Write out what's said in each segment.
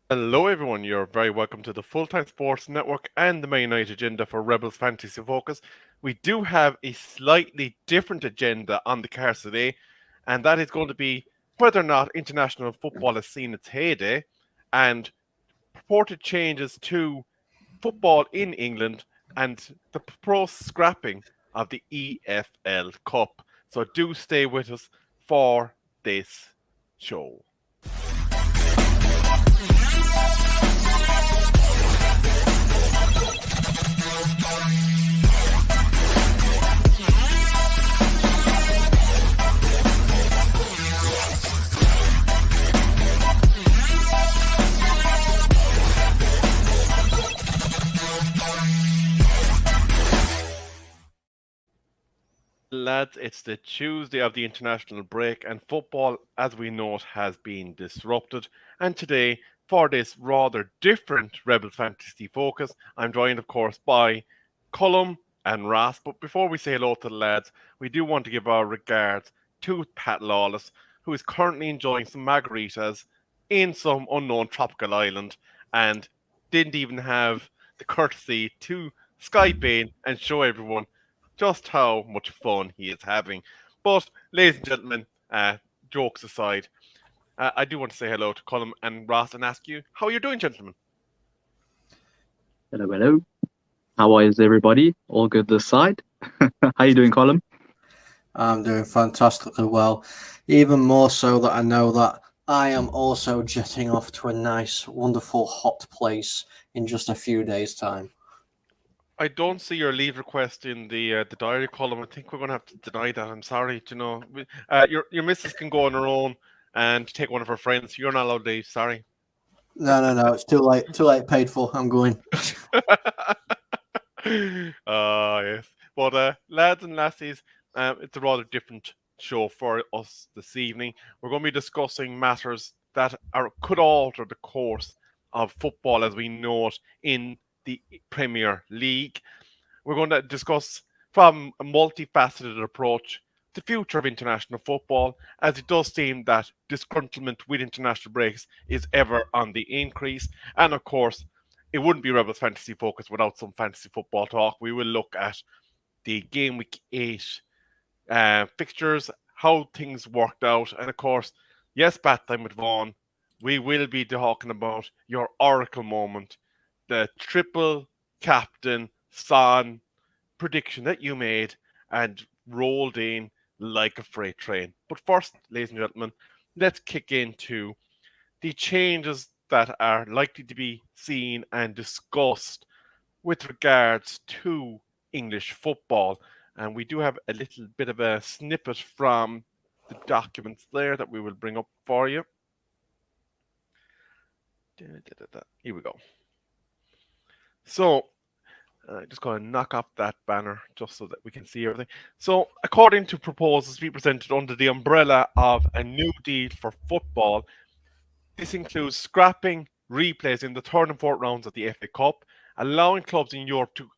Hello, everyone. You're very welcome to the Full Time Sports Network and the main night agenda for Rebels Fantasy Focus. We do have a slightly different agenda on the cards today, and that is going to be whether or not international football has seen its heyday and purported changes to football in England and the proposed scrapping of the EFL Cup. So do stay with us for this show. Lads, it's the Tuesday of the international break, and football, as we know it, has been disrupted. And today, for this rather different Rebel Fantasy focus, I'm joined, of course, by Cullum and Ross. But before we say hello to the lads, we do want to give our regards to Pat Lawless, who is currently enjoying some margaritas in some unknown tropical island and didn't even have the courtesy to Skype in and show everyone just how much fun he is having. But, ladies and gentlemen, jokes aside, I do want to say hello to Colin and Ross and ask you how you're doing, gentlemen. Hello, hello. How is everybody? All good this side? How you doing, Colin? I'm doing fantastically well. Even more so that I know that I am also jetting off to a nice, wonderful, hot place in just a few days' time. I don't see your leave request in the diary column. I think we're going to have to deny that. I'm sorry. Your missus can go on her own and take one of her friends. You're not allowed to leave. Sorry. No. It's too late. Too late. Paid for. I'm going. Yes. But lads and lassies, it's a rather different show for us this evening. We're going to be discussing matters that could alter the course of football as we know it in the Premier League. We're going to discuss from a multifaceted approach the future of international football, as it does seem that disgruntlement with international breaks is ever on the increase. And of course, it wouldn't be Rebels Fantasy Focus without some fantasy football talk. We will look at the Game Week 8 fixtures, how things worked out, and of course, yes, bat time with Vaughan. We will be talking about your oracle moment, the triple captain Son prediction that you made and rolled in like a freight train. But first, ladies and gentlemen, let's kick into the changes that are likely to be seen and discussed with regards to English football. And we do have a little bit of a snippet from the documents there that we will bring up for you. Here we go. So, I'm just going to knock up that banner just so that we can see everything. So, according to proposals to be presented under the umbrella of a new deal for football, this includes scrapping replays in the third and fourth rounds of the FA Cup, allowing clubs in Europe to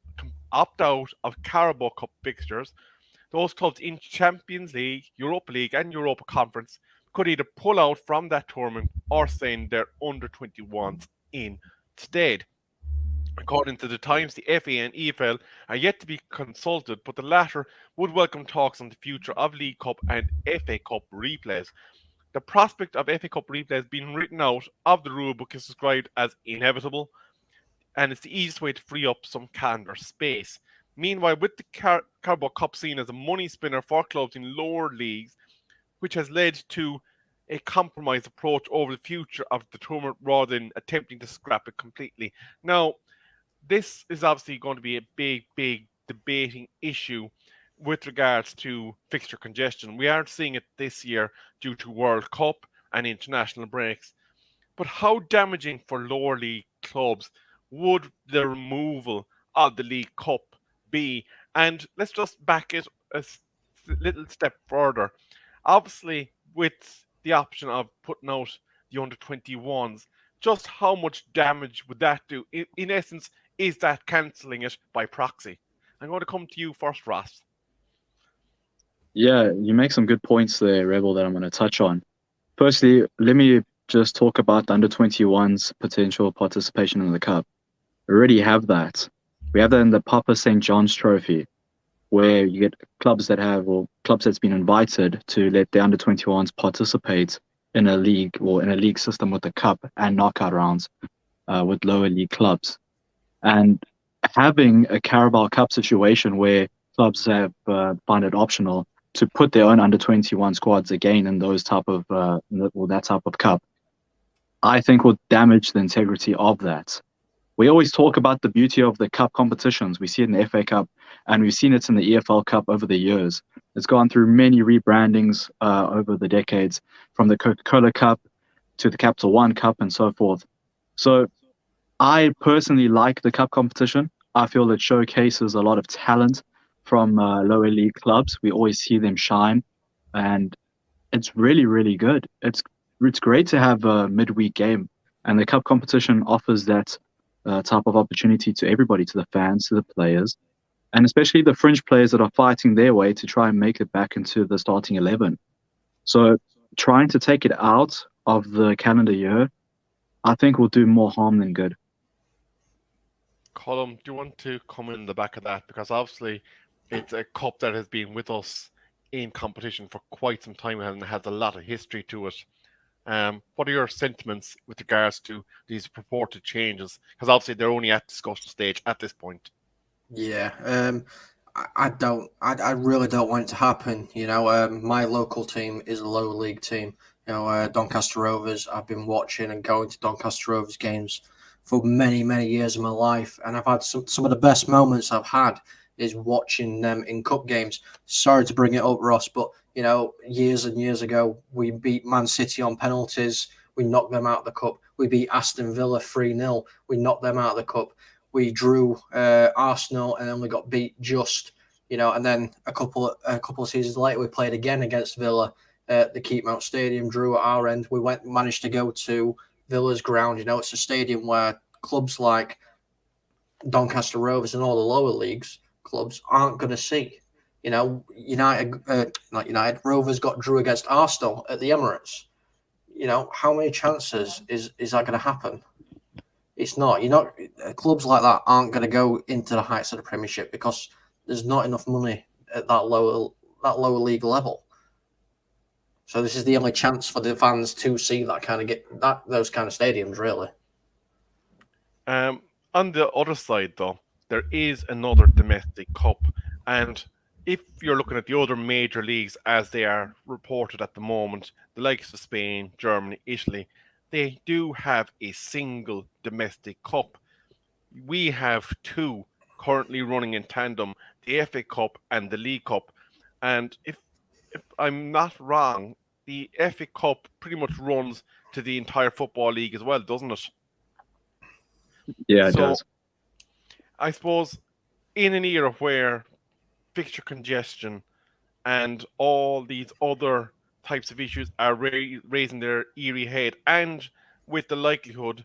opt out of Carabao Cup fixtures. Those clubs in Champions League, Europa League, and Europa Conference could either pull out from that tournament or send their under 21s instead. According to the Times, the FA and EFL are yet to be consulted, but the latter would welcome talks on the future of League Cup and FA Cup replays. The prospect of FA Cup replays being written out of the rulebook is described as inevitable, and it's the easiest way to free up some calendar space. Meanwhile, with the Carabao Cup seen as a money spinner for clubs in lower leagues, which has led to a compromised approach over the future of the tournament rather than attempting to scrap it completely. Now, this is obviously going to be a big debating issue with regards to fixture congestion. We aren't seeing it this year due to World Cup and international breaks. But how damaging for lower league clubs would the removal of the League Cup be? And let's just back it a little step further. Obviously, with the option of putting out the under 21s, just how much damage would that do? In essence, is that cancelling it by proxy? I'm going to come to you first, Ross. Yeah, you make some good points there, Rebel, that I'm going to touch on. Firstly, let me just talk about the under-21's potential participation in the cup. We already have that. We have that in the Papa St. John's Trophy, where you get clubs that's been invited to let the under-21s participate in a league or in a league system with the cup and knockout rounds with lower league clubs. And having a Carabao Cup situation where clubs have find it optional to put their own under-21 squads again in those type of that type of cup, I think will damage the integrity of that. We always talk about the beauty of the cup competitions. We see it in the FA Cup, and we've seen it in the EFL Cup over the years. It's gone through many rebrandings over the decades, from the Coca-Cola Cup to the Capital One Cup and so forth. So I personally like the cup competition. I feel it showcases a lot of talent from lower league clubs. We always see them shine, and it's really, really good. It's great to have a midweek game, and the cup competition offers that type of opportunity to everybody, to the fans, to the players, and especially the fringe players that are fighting their way to try and make it back into the starting 11. So trying to take it out of the calendar year, I think will do more harm than good. Colm, do you want to come in the back of that? Because obviously it's a cup that has been with us in competition for quite some time and has a lot of history to it. What are your sentiments with regards to these purported changes? Because obviously they're only at discussion stage at this point. Yeah, I really don't want it to happen. My local team is a lower league team. Doncaster Rovers. I've been watching and going to Doncaster Rovers games for many, many years of my life, and I've had some of the best moments I've had is watching them in cup games. Sorry to bring it up, Ross, but years and years ago, we beat Man City on penalties. We knocked them out of the cup. We beat Aston Villa 3-0. We knocked them out of the cup. We drew Arsenal and then we got beat just, and then a couple of seasons later, we played again against Villa at the Keepmount Stadium, drew at our end. We managed to go to Villa's ground. It's a stadium where clubs like Doncaster Rovers and all the lower leagues clubs aren't going to see. Rovers drew against Arsenal at the Emirates. How many chances is that going to happen? It's not. Clubs like that aren't going to go into the heights of the Premiership because there's not enough money at that lower league level. So this is the only chance for the fans to see those kind of stadiums, really. On the other side, though, there is another domestic cup, and if you're looking at the other major leagues as they are reported at the moment, the likes of Spain, Germany, Italy, they do have a single domestic cup. We have two currently running in tandem, the FA Cup and the League Cup. And if I'm not wrong, the FA Cup pretty much runs to the entire Football League as well, doesn't it? Yeah, it does. I suppose in an era where fixture congestion and all these other types of issues are raising their eerie head, and with the likelihood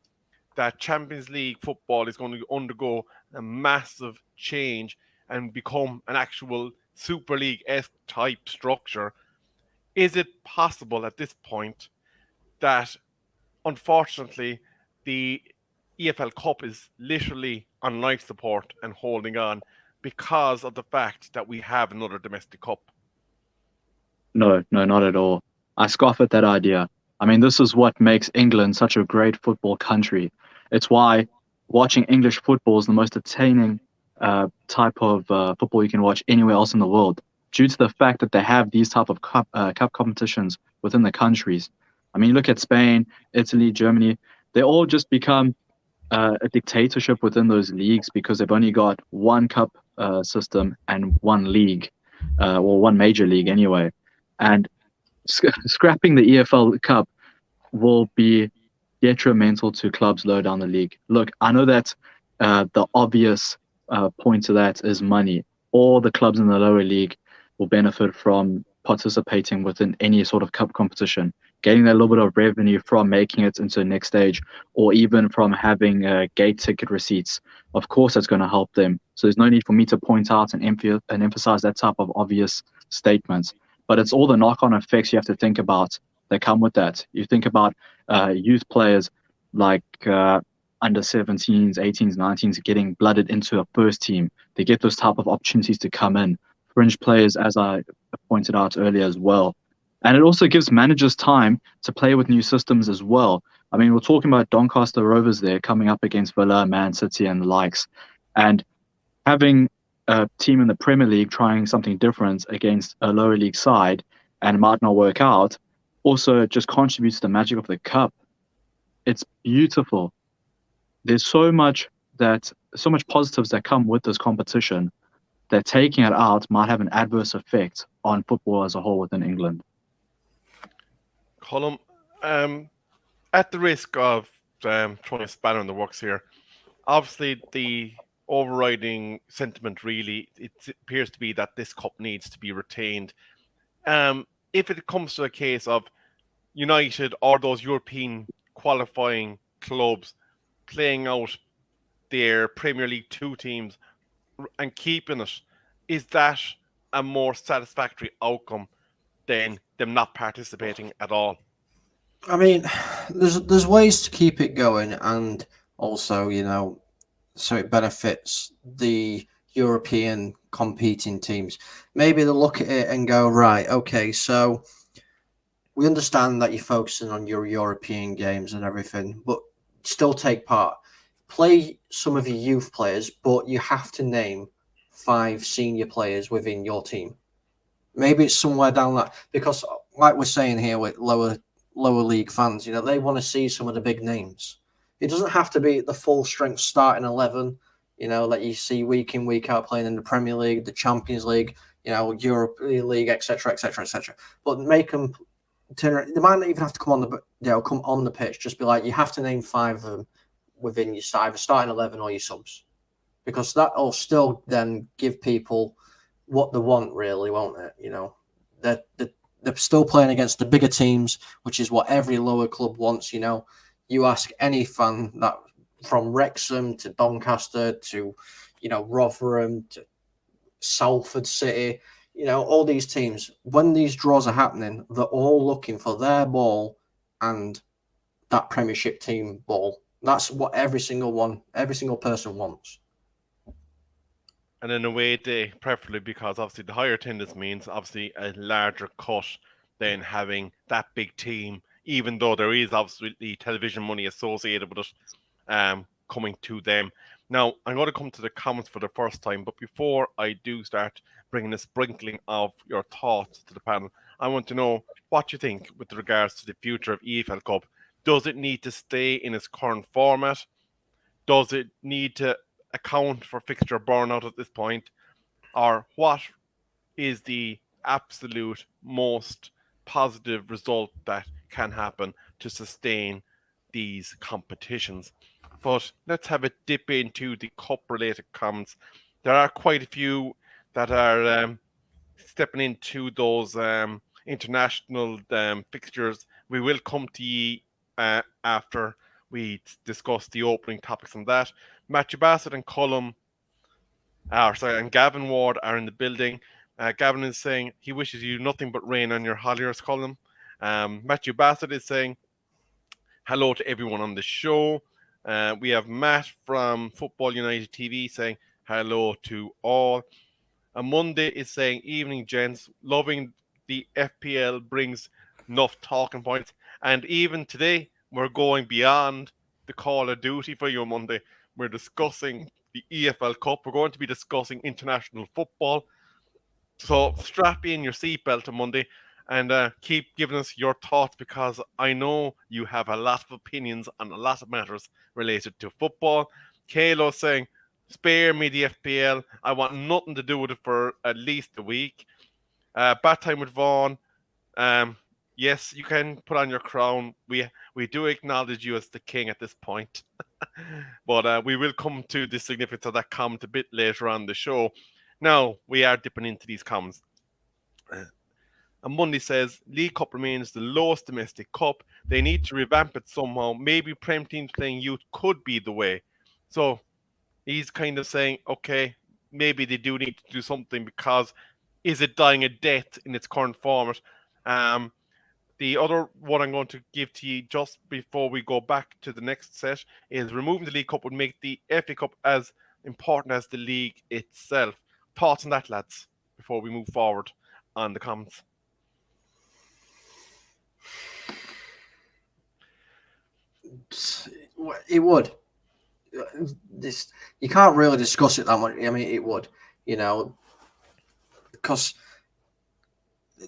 that Champions League football is going to undergo a massive change and become an actual Super League-esque type structure, is it possible at this point that, unfortunately, the EFL Cup is literally on life support and holding on because of the fact that we have another domestic cup? No, not at all. I scoff at that idea. I mean, this is what makes England such a great football country. It's why watching English football is the most entertaining type of football you can watch anywhere else in the world, due to the fact that they have these type of cup competitions within the countries. I mean, look at Spain, Italy, Germany. They all just become a dictatorship within those leagues because they've only got one cup system and one league, or one major league anyway. And scrapping the EFL Cup will be detrimental to clubs low down the league. Look, I know that the obvious point to that is money. All the clubs in the lower league will benefit from participating within any sort of cup competition, getting that little bit of revenue from making it into the next stage, or even from having gate ticket receipts. Of course, that's going to help them. So there's no need for me to point out and emphasize that type of obvious statements. But it's all the knock-on effects you have to think about that come with that. You think about youth players like under 17s, 18s, 19s getting blooded into a first team. They get those type of opportunities to come in. Fringe players, as I pointed out earlier as well. And it also gives managers time to play with new systems as well. I mean, we're talking about Doncaster Rovers there coming up against Villa, Man City, and the likes. And having a team in the Premier League trying something different against a lower league side and it might not work out also just contributes to the magic of the cup. It's beautiful. There's so much positives that come with this competition that taking it out might have an adverse effect on football as a whole within England. Colm, at the risk of throwing a spanner in the works here, obviously the overriding sentiment really it appears to be that this cup needs to be retained. If it comes to a case of United or those European qualifying clubs playing out their Premier League 2 teams and keeping it, is that a more satisfactory outcome than them not participating at all? I mean, there's ways to keep it going, and also, so it benefits the European competing teams. Maybe they'll look at it and go, right, okay, so we understand that you're focusing on your European games and everything, but still take part. Play some of your youth players, but you have to name 5 senior players within your team. Maybe it's somewhere down that, because like we're saying here with lower league fans, they want to see some of the big names. It doesn't have to be the full strength starting 11, that you see week in, week out playing in the Premier League, the Champions League, European League, etc., etc., etc. But make them turn. They might not even have to come on the pitch. Just be like, you have to name 5 of them within your either starting 11 or your subs, because that will still then give people what they want, really, won't it? They're still playing against the bigger teams, which is what every lower club wants. You ask any fan that, from Wrexham to Doncaster to, Rotherham to Salford City, all these teams, when these draws are happening, they're all looking for their ball and that Premiership team ball. That's what every single person wants. And in a way, preferably, because obviously the higher attendance means obviously a larger cut than having that big team, even though there is obviously television money associated with it coming to them. Now, I'm going to come to the comments for the first time, but before I do start bringing a sprinkling of your thoughts to the panel, I want to know what you think with regards to the future of EFL Cup. Does it need to stay in its current format? Does it need to account for fixture burnout at this point? Or what is the absolute most positive result that can happen to sustain these competitions? But let's have a dip into the cup-related comments. There are quite a few that are stepping into those international fixtures. We will come to you after we discuss the opening topics on that. Matthew Bassett and and Gavin Ward are in the building. Gavin is saying he wishes you nothing but rain on your Holliers column. Matthew Bassett is saying hello to everyone on the show. We have Matt from Football United TV saying hello to all. And Monday is saying, evening, gents. Loving the FPL brings enough talking points. And even today, we're going beyond the Call of Duty for you Monday. We're discussing the EFL Cup. We're going to be discussing international football. So strap in your seatbelt on Monday and keep giving us your thoughts, because I know you have a lot of opinions on a lot of matters related to football. Kalo saying, spare me the FPL. I want nothing to do with it for at least a week. Bad time with Vaughan. Yes, you can put on your crown. We do acknowledge you as the king at this point. But we will come to the significance of that comment a bit later on the show. Now, we are dipping into these comments. And Monday says, League Cup remains the lowest domestic cup. They need to revamp it somehow. Maybe Prem teams playing youth could be the way. So he's kind of saying, okay, maybe they do need to do something, because is it dying a death in its current format? The The other one I'm going to give to you just before we go back to the next set is removing the League Cup would make the FA Cup as important as the league itself. Thoughts on that, lads, before we move forward on the comments? It would. This you can't really discuss it that much. I mean, it would, because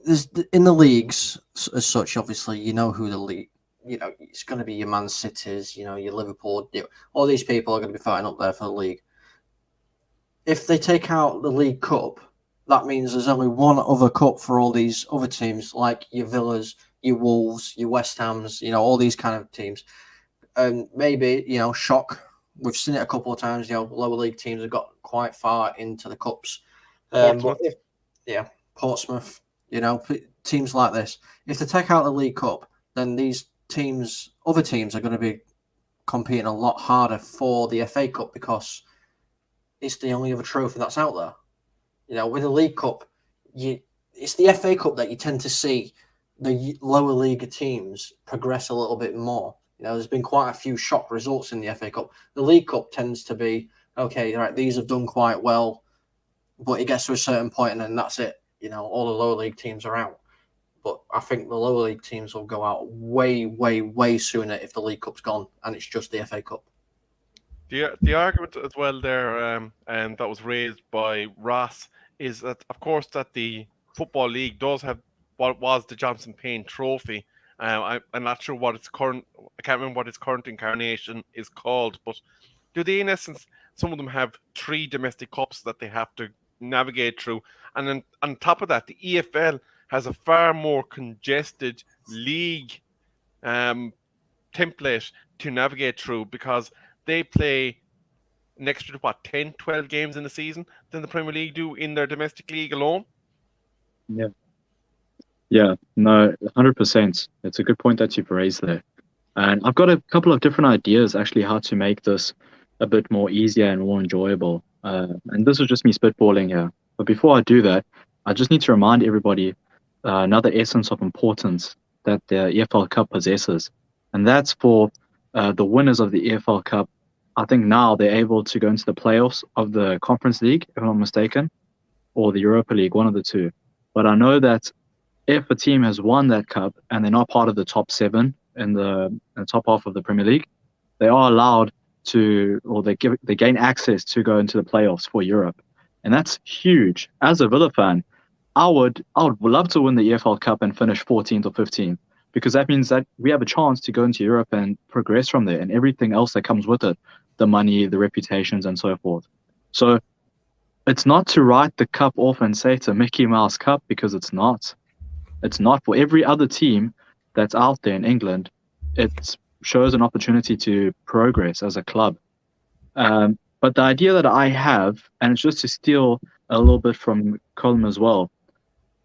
there's in the leagues as such. Obviously, you know who the league. It's going to be your Man Cities. Your Liverpool. All these people are going to be fighting up there for the league. If they take out the League Cup, that means there's only one other cup for all these other teams, like your Villas, your Wolves, your West Hams. All these kind of teams. And maybe, shock. We've seen it a couple of times. Lower league teams have got quite far into the cups. Portsmouth. Portsmouth. Teams like this. If they take out the League Cup, then these teams, other teams, are going to be competing a lot harder for the FA Cup because it's the only other trophy that's out there. With the League Cup, it's the FA Cup that you tend to see the lower league teams progress a little bit more. There's been quite a few shock results in the FA Cup. The League Cup tends to be, okay, right, these have done quite well, but it gets to a certain point and then that's it. All the lower league teams are out. But I think the lower league teams will go out way, way, way sooner if the League Cup's gone and it's just the FA Cup. The argument as well there, and that was raised by Ross, is that, of course, that the Football League does have what was the Johnson Payne Trophy. I'm not sure what its current. I can't remember what its current incarnation is called. But do they, in essence, some of them have 3 domestic cups that they have to navigate through, and then on top of that, the EFL has a far more congested league template to navigate through because they play an extra 10, 12 games in a season than the Premier League do in their domestic league alone. Yeah, no, 100%. It's a good point that you've raised there. And I've got a couple of different ideas actually how to make this a bit more easier and more enjoyable. And this is just me spitballing here. But before I do that, I just need to remind everybody another essence of importance that the EFL Cup possesses. And that's for the winners of the EFL Cup. I think now they're able to go into the playoffs of the Conference League, if I'm not mistaken, or the Europa League, one of the two. But I know that if a team has won that cup and they're not part of the top 7 in the top half of the Premier League, they are allowed to, or they gain access to go into the playoffs for Europe, and that's huge. As a Villa fan, I would love to win the EFL Cup and finish 14th or 15th, because that means that we have a chance to go into Europe and progress from there, and everything else that comes with it, the money, the reputations, and so forth. So it's not to write the cup off and say it's a Mickey Mouse Cup, because it's not. It's not. For every other team that's out there in England, it shows an opportunity to progress as a club. But the idea that I have, and it's just to steal a little bit from Colin as well,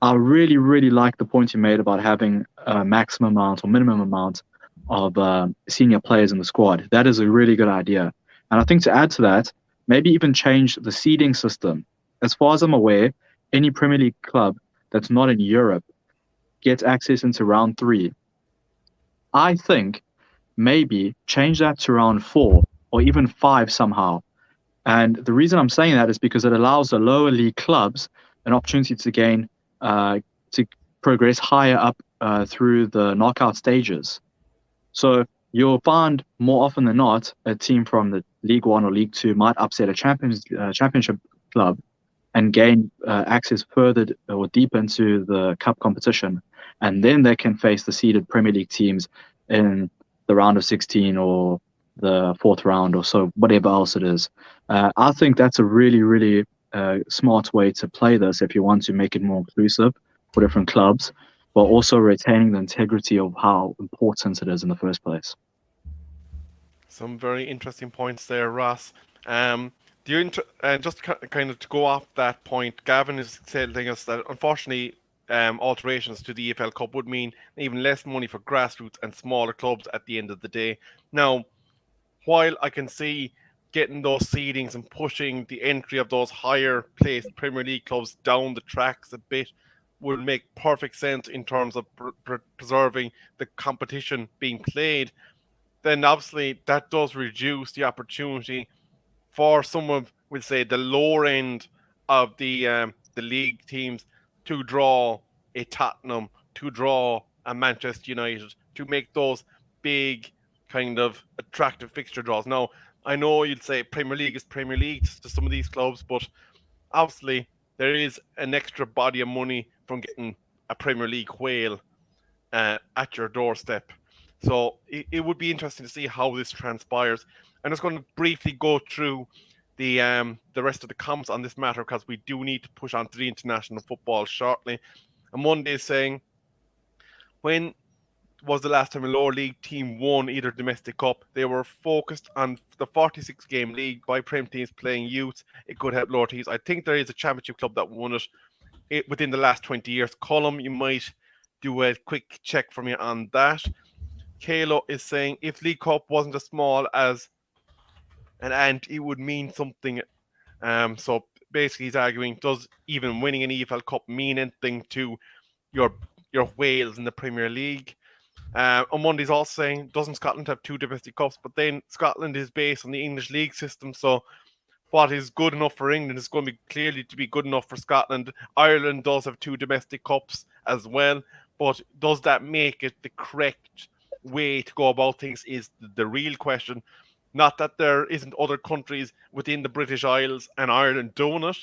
I really, really like the point you made about having a maximum amount or minimum amount of senior players in the squad. That is a really good idea. And I think to add to that, maybe even change the seeding system. As far as I'm aware, any Premier League club that's not in Europe gets access into round 3. I think maybe change that to round 4 or even 5 somehow. And the reason I'm saying that is because it allows the lower league clubs an opportunity to gain, to progress higher up through the knockout stages. So you'll find more often than not, a team from the League 1 or League 2 might upset a championship club and gain access further or deep into the cup competition. And then they can face the seeded Premier League teams in the round of 16 or the 4th round or so, whatever else it is. I think that's a really, really smart way to play this if you want to make it more inclusive for different clubs, but also retaining the integrity of how important it is in the first place. Some very interesting points there, Ross. Just kind of to go off that point, Gavin is telling us that unfortunately alterations to the EFL Cup would mean even less money for grassroots and smaller clubs at the end of the day. Now, while I can see getting those seedings and pushing the entry of those higher placed Premier League clubs down the tracks a bit, would make perfect sense in terms of preserving the competition being played, then obviously that does reduce the opportunity for someone, we'll say, the lower end of the league teams to draw a Tottenham, to draw a Manchester United, to make those big kind of attractive fixture draws. Now, I know you'd say Premier League is Premier League to some of these clubs, but obviously there is an extra body of money from getting a Premier League whale at your doorstep. So it would be interesting to see how this transpires. I'm just going to briefly go through the rest of the comments on this matter because we do need to push on to the international football shortly. And Monday is saying, when was the last time a lower league team won either domestic cup? They were focused on the 46 game league by Prem teams playing youth. It could help lower teams. I think there is a championship club that won it within the last 20 years. Column, you might do a quick check for me on that. Kalo is saying, if League Cup wasn't as small as an ant, it would mean something. So basically, he's arguing, does even winning an EFL Cup mean anything to your Wales in the Premier League? On Monday's also saying, doesn't Scotland have 2 domestic cups? But then Scotland is based on the English league system, so what is good enough for England is going to be clearly to be good enough for Scotland. Ireland does have 2 domestic cups as well, but does that make it the correct way to go about things is the real question. Not that there isn't other countries within the British Isles and Ireland doing it.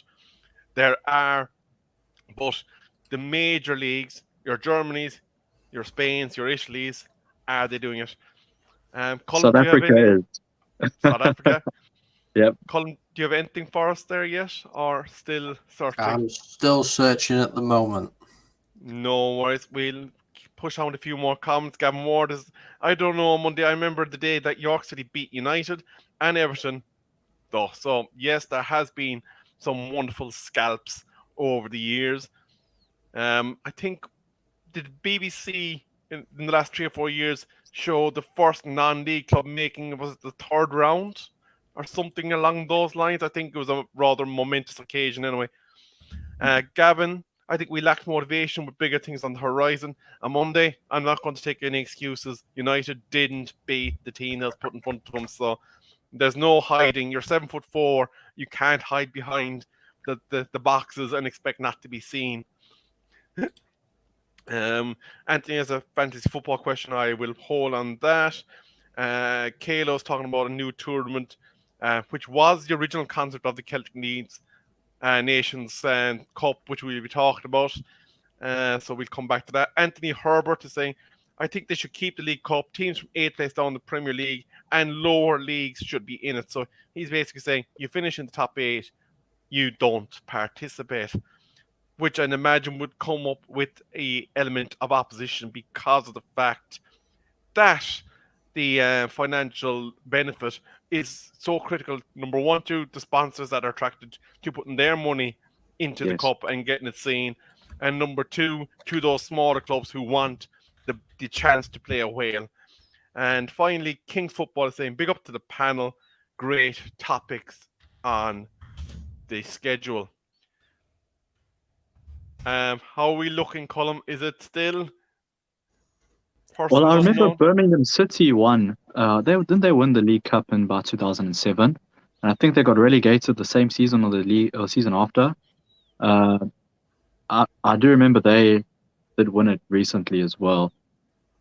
There are, but the major leagues, your Germanys, your Spains, your Italys, are they doing it? Colin, South Africa is. South Africa? Yep. Colin, do you have anything for us there yet, or still searching? I'm still searching at the moment. No worries. We'll push on a few more comments. Gavin Ward is, I don't know, Monday. I remember the day that York City beat United and Everton, though. So, yes, there has been some wonderful scalps over the years. I think, did BBC in the last 3 or 4 years show the first non-league club making, was it the 3rd round or something along those lines? I think it was a rather momentous occasion anyway. Gavin, I think we lacked motivation with bigger things on the horizon. On Monday, I'm not going to take any excuses. United didn't beat the team that was put in front of them, so there's no hiding. You're 7'4". You can't hide behind the boxes and expect not to be seen. Anthony has a fantasy football question. I will hold on that. Kalo's talking about a new tournament, which was the original concept of the Celtic Nations Cup, which we'll be talking about. So we'll come back to that. Anthony Herbert is saying, I think they should keep the League Cup. Teams from 8th place down the Premier League and lower leagues should be in it. So he's basically saying, you finish in the top 8, you don't participate, which I'd imagine would come up with an element of opposition because of the fact that the financial benefit is so critical. Number one, to the sponsors that are attracted to putting their money into the cup and getting it seen. And number 2, to those smaller clubs who want the chance to play a whale. And finally, King's Football is saying, big up to the panel. Great topics on the schedule. How are we looking, Colm? Is it still? Well, I remember Birmingham City won. Didn't they win the League Cup in about 2007? And I think they got relegated the same season or the league or season after. I do remember they did win it recently as well.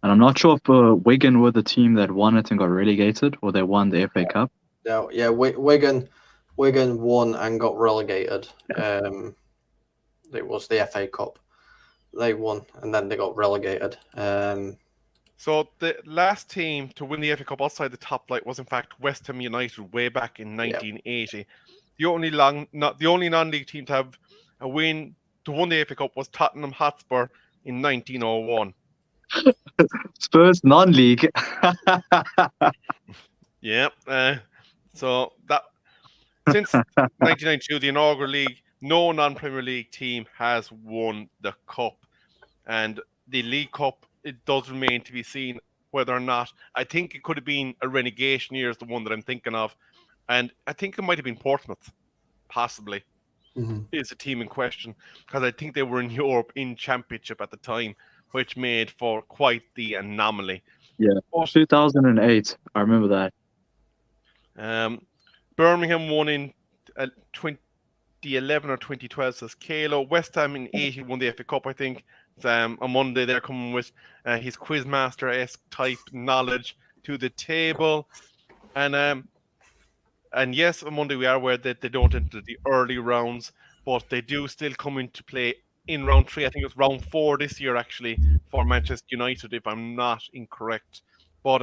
And I'm not sure if Wigan were the team that won it and got relegated, or they won the FA Cup. No, yeah, Wigan won and got relegated. It was the FA Cup. They won and then they got relegated. So the last team to win the FA Cup outside the top flight was in fact West Ham United way back in 1980. Yep. The only non-league team to have a win to win the FA Cup was Tottenham Hotspur in 1901. Spurs non-league. Yeah. So that since 1992, the inaugural league, no non-Premier League team has won the cup, and the League Cup, it does remain to be seen whether or not. I think it could have been a relegation year is the one that I'm thinking of, and I think it might have been Portsmouth, possibly. is the team in question, because I think they were in Europe in Championship at the time, which made for quite the anomaly. Yeah, But 2008. I remember that. Birmingham won in 2011 or 2012, says Kalo. West Ham in 80 won the FA Cup, I think. On Monday, they're coming with his Quizmaster-esque type knowledge to the table. And yes, on Monday we are aware that they don't enter the early rounds, but they do still come into play in round 3. I think it's round 4 this year, actually, for Manchester United, if I'm not incorrect. But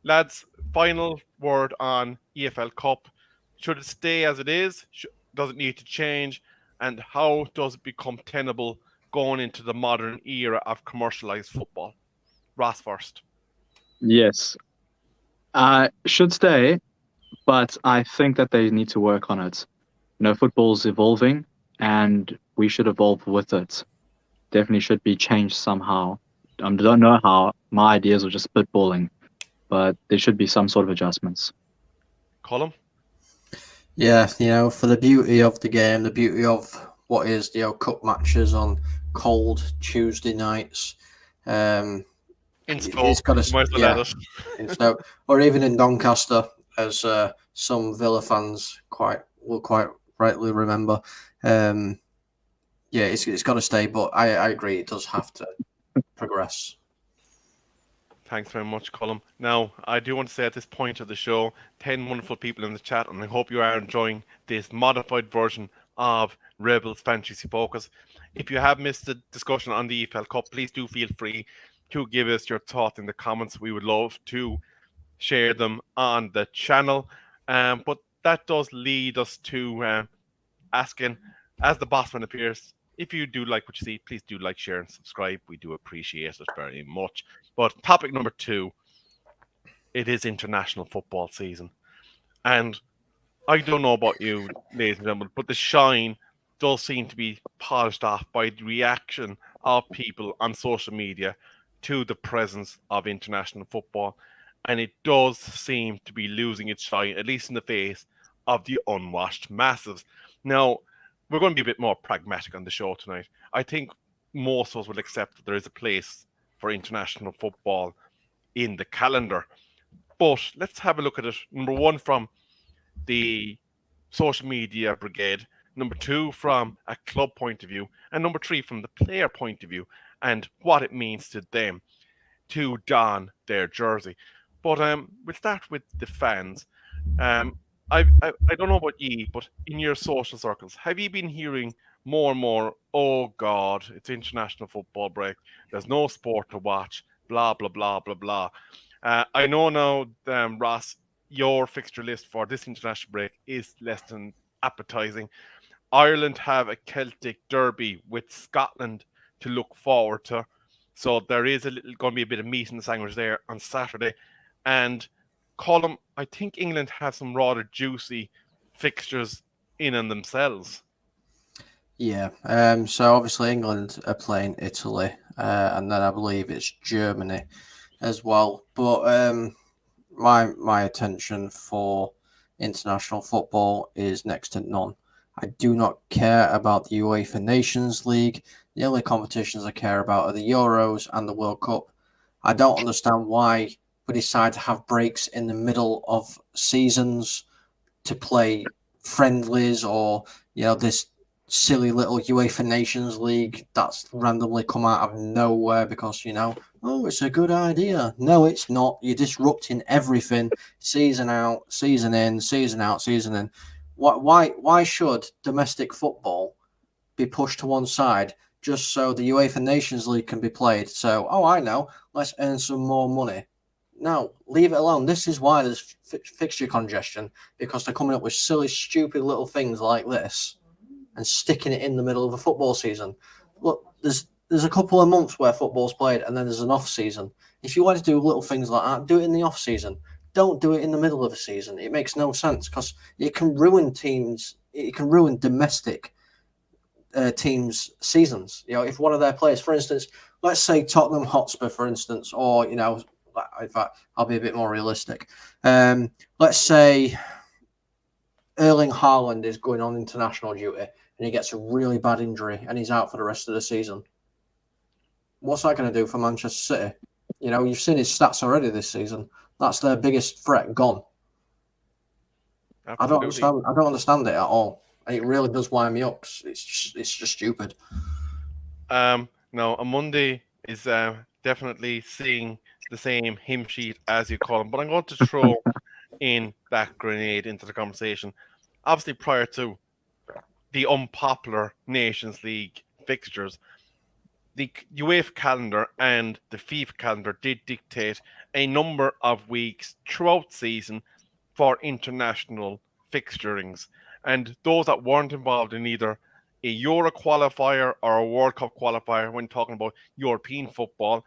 lads, final word on EFL Cup. Should it stay as it is? Does it need to change? And how does it become tenable going into the modern era of commercialised football? Ross first. Yes, should stay, but I think that they need to work on it. Football's evolving, and we should evolve with it. Definitely should be changed somehow. I don't know how. My ideas are just spitballing, but there should be some sort of adjustments. Colin? Yeah, for the beauty of the game, the beauty of what is cup matches on cold Tuesday nights. It's got to, in Stoke, or even in Doncaster, as some Villa fans will quite rightly remember. It's got to stay, but I agree it does have to progress. Thanks very much, Colin. Now, I do want to say at this point of the show, 10 wonderful people in the chat, and I hope you are enjoying this modified version of Rebels Fantasy Focus. If you have missed the discussion on the EFL Cup, please do feel free to give us your thoughts in the comments. We would love to share them on the channel. But that does lead us to asking, as the Bossman appears, if you do like what you see, please do like, share, and subscribe. We do appreciate it very much. But topic number 2, it is international football season. And I don't know about you, ladies and gentlemen, but the shine does seem to be polished off by the reaction of people on social media to the presence of international football. And it does seem to be losing its shine, at least in the face of the unwashed masses. Now, we're going to be a bit more pragmatic on the show tonight. I think most of us will accept that there is a place for international football in the calendar. But let's have a look at it. Number 1, from the social media brigade. Number 2, from a club point of view. And number 3, from the player point of view, and what it means to them to don their jersey. But we'll start with the fans. I don't know about ye, but in your social circles, have you been hearing more and more, oh God, it's international football break, there's no sport to watch, blah, blah, blah, blah, blah. I know now, Ross, your fixture list for this international break is less than appetizing. Ireland have a Celtic derby with Scotland to look forward to. So there is going to be a bit of meat in the sandwich there on Saturday. And Colin, I think England have some rather juicy fixtures in on themselves. Yeah. So obviously England are playing Italy, and then I believe it's Germany as well. But my attention for international football is next to none. I do not care about the UEFA Nations League. The only competitions I care about are the Euros and the World Cup. I don't understand why we decide to have breaks in the middle of seasons to play friendlies, or this silly little UEFA Nations League that's randomly come out of nowhere because it's a good idea. No, it's not. You're disrupting everything, season out, season in, season out, season in. Why should domestic football be pushed to one side just so the UEFA Nations League can be played? So, I know, let's earn some more money. No, leave it alone. This is why there's fixture congestion, because they're coming up with silly, stupid little things like this and sticking it in the middle of a football season. Look, there's a couple of months where football's played, and then there's an off season. If you want to do little things like that, do it in the off season. Don't do it in the middle of a season. It makes no sense because it can ruin teams. It can ruin domestic teams' seasons. If one of their players, for instance, let's say Tottenham Hotspur, for instance, or in fact, I'll be a bit more realistic. Let's say Erling Haaland is going on international duty and he gets a really bad injury and he's out for the rest of the season. What's that going to do for Manchester City? You know, you've seen his stats already this season. That's their biggest threat gone. Absolutely. I don't understand it at all. It really does wind me up. It's just stupid. No, a Monday is definitely seeing the same hymn sheet as you call them, but I'm going to throw in that grenade into the conversation. Obviously, prior to the unpopular Nations League fixtures, the UEFA calendar and the FIFA calendar did dictate a number of weeks throughout the season for international fixturings. And those that weren't involved in either a Euro qualifier or a World Cup qualifier, when talking about European football,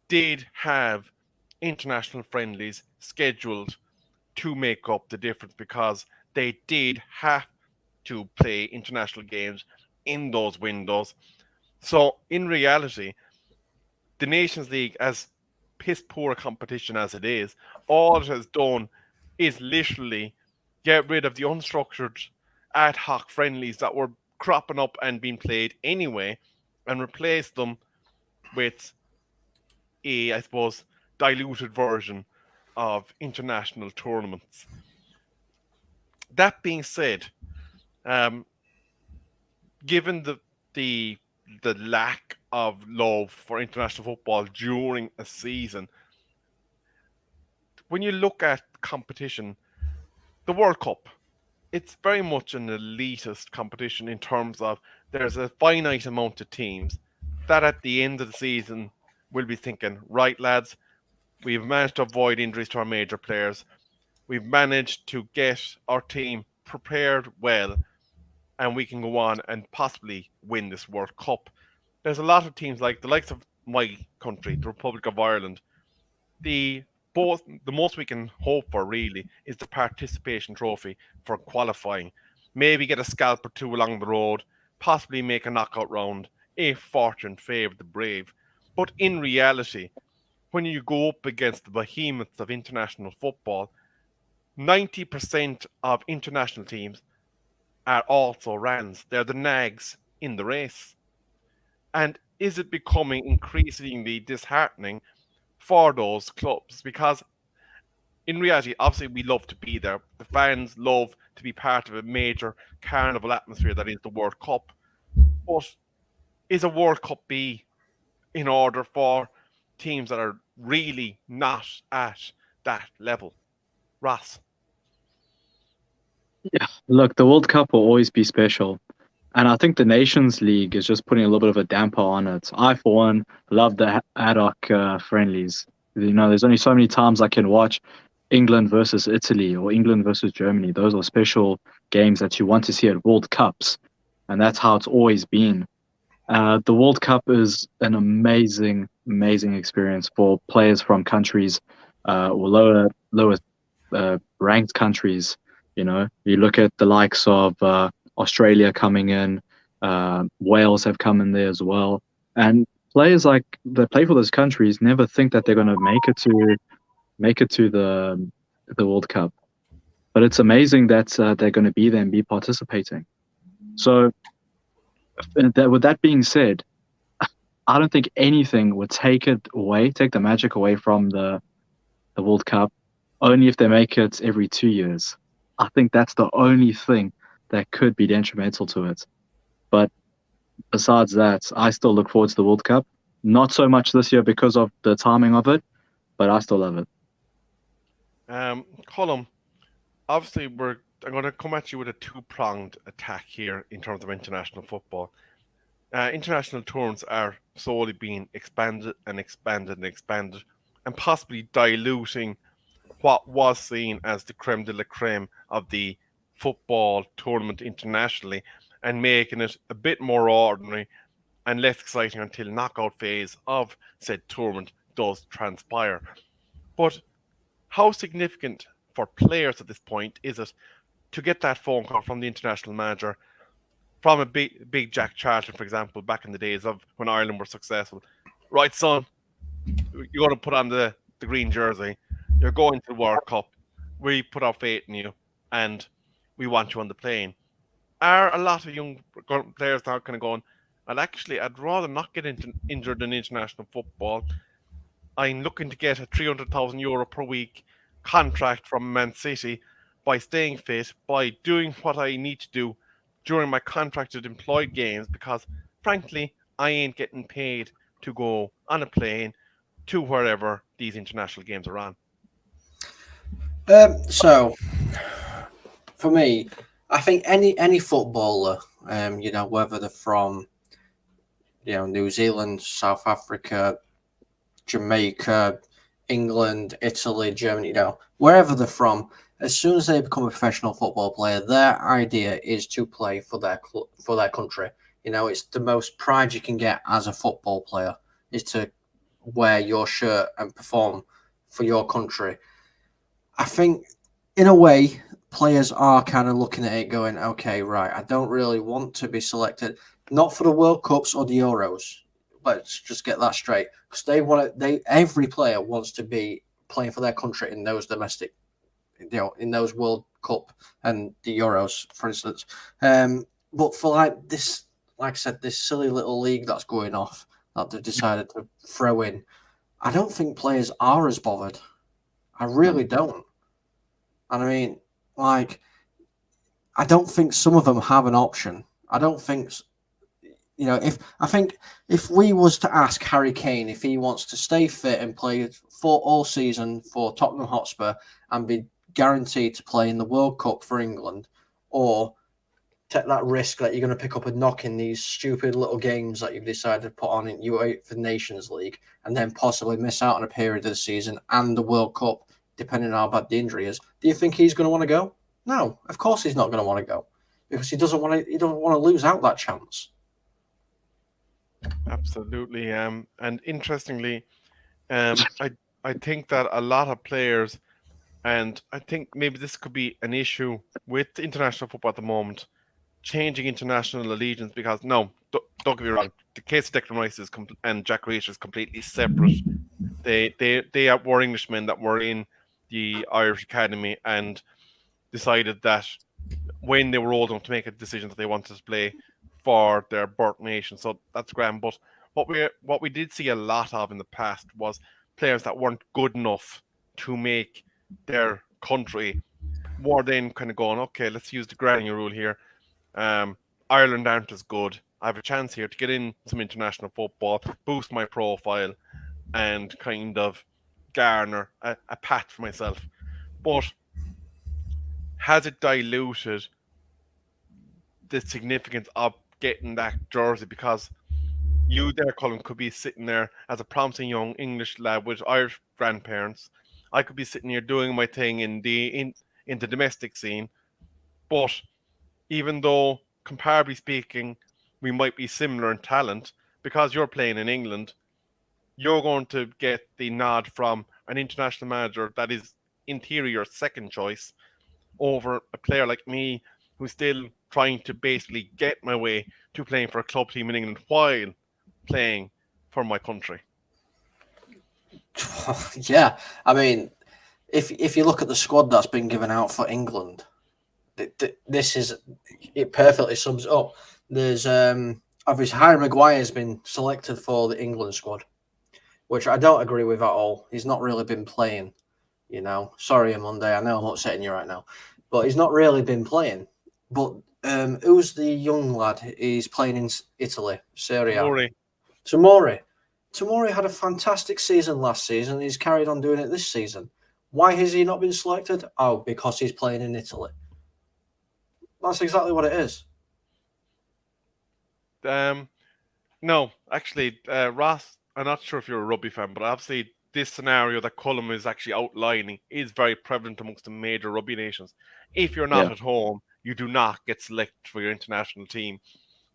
did have international friendlies scheduled to make up the difference because they did have to play international games in those windows. So, in reality, the Nations League, as piss poor a competition as it is, all it has done is literally get rid of the unstructured ad hoc friendlies that were cropping up and being played anyway and replace them with a, I suppose, diluted version of international tournaments. That being said, um, given the the lack of love for international football during a season, when you look at competition, the World Cup, it's very much an elitist competition in terms of there's a finite amount of teams that at the end of the season will be thinking, right, lads, we've managed to avoid injuries to our major players. We've managed to get our team prepared well, and we can go on and possibly win this World Cup. There's a lot of teams like the likes of my country, the Republic of Ireland. The the most we can hope for really is the participation trophy for qualifying. Maybe get a scalp or two along the road, possibly make a knockout round if fortune favoured the brave. But in reality, when you go up against the behemoths of international football, 90% of international teams are also Rans. They're the nags in the race. And is it becoming increasingly disheartening for those clubs? Because in reality, obviously, we love to be there. The fans love to be part of a major carnival atmosphere that is the World Cup. But is a World Cup B in order for teams that are really not at that level? Ross. Yeah, look, the World Cup will always be special. And I think the Nations League is just putting a little bit of a damper on it. I, for one, love the ad hoc friendlies. You know, there's only so many times I can watch England versus Italy or England versus Germany. Those are special games that you want to see at World Cups. And that's how it's always been. The World Cup is an amazing, amazing experience for players from countries or lower ranked countries. You know, you look at the likes of Australia coming in, Wales have come in there as well, and players like that play for those countries never think that they're going to make it to the World Cup. But it's amazing that they're going to be there and be participating. So, with that being said, I don't think anything would take the magic away from the World Cup, only if they make it every 2 years. I think that's the only thing that could be detrimental to it. But besides that, I still look forward to the World Cup. Not so much this year because of the timing of it, but I still love it. Colum, obviously I'm going to come at you with a two-pronged attack here in terms of international football. International tournaments are slowly being expanded and expanded and expanded, and possibly diluting what was seen as the creme de la creme of the football tournament internationally, and making it a bit more ordinary and less exciting until knockout phase of said tournament does transpire. But how significant for players at this point is it to get that phone call from the international manager, from a big Jack Charlton, for example, back in the days of when Ireland were successful? Right, son, you're going to put on the green jersey. You're going to the World Cup. We put our faith in you, and we want you on the plane. Are a lot of young players now kind of going, and actually, I'd rather not get injured in international football. I'm looking to get a €300,000 per week contract from Man City by staying fit, by doing what I need to do during my contracted employed games, because frankly, I ain't getting paid to go on a plane to wherever these international games are on. So, for me, I think any footballer, whether they're from, New Zealand, South Africa, Jamaica, England, Italy, Germany, wherever they're from, as soon as they become a professional football player, their idea is to play for their country. It's the most pride you can get as a football player is to wear your shirt and perform for your country. I think, in a way, players are kind of looking at it going, okay, right, I don't really want to be selected, not for the World Cups or the Euros. Let's just get that straight, because every player wants to be playing for their country in those domestic, in those World Cup and the Euros, for instance. But for this, like I said, this silly little league that's going off that they've decided to throw in, I don't think players are as bothered. I really don't. And I mean, I don't think some of them have an option. I don't think, if we was to ask Harry Kane if he wants to stay fit and play for all season for Tottenham Hotspur and be guaranteed to play in the World Cup for England, or take that risk that you're going to pick up a knock in these stupid little games that you've decided to put on in UEFA Nations League and then possibly miss out on a period of the season and the World Cup, depending on how bad the injury is, do you think he's going to want to go? No, of course he's not going to want to go because he doesn't want to lose out that chance. Absolutely. And interestingly, I think that a lot of players, and I think maybe this could be an issue with international football at the moment, changing international allegiance, because no, don't get me wrong, the case of Declan Rice and Jack Grealish is completely separate. They were Englishmen that were in the Irish Academy and decided that when they were old enough to make a decision that they wanted to play for their birth nation. So that's grand. But what we did see a lot of in the past was players that weren't good enough to make their country were then kind of going, okay, let's use the granny rule here. Ireland aren't as good. I have a chance here to get in some international football, boost my profile, and kind of garner a pat for myself. But has it diluted the significance of getting that jersey? Because you there, Colin, could be sitting there as a promising young English lad with Irish grandparents. I could be sitting here doing my thing in the domestic scene, but even though comparably speaking, we might be similar in talent, because you're playing in England, you're going to get the nod from an international manager that is, in theory, your second choice over a player like me who's still trying to basically get my way to playing for a club team in England while playing for my country. Yeah, I mean, if you look at the squad that's been given out for England, this is it perfectly sums it up. There's obviously Harry Maguire has been selected for the England squad, which I don't agree with at all. He's not really been playing. Sorry, Monday. I know I'm upsetting you right now, but he's not really been playing. But who's the young lad? He's playing in Italy, Serie A. Tomori. Tomori had a fantastic season last season. He's carried on doing it this season. Why has he not been selected? Oh, because he's playing in Italy. That's exactly what it is. No, actually, Ross, I'm not sure if you're a rugby fan, but obviously this scenario that Cullum is actually outlining is very prevalent amongst the major rugby nations. If you're not at home, you do not get selected for your international team.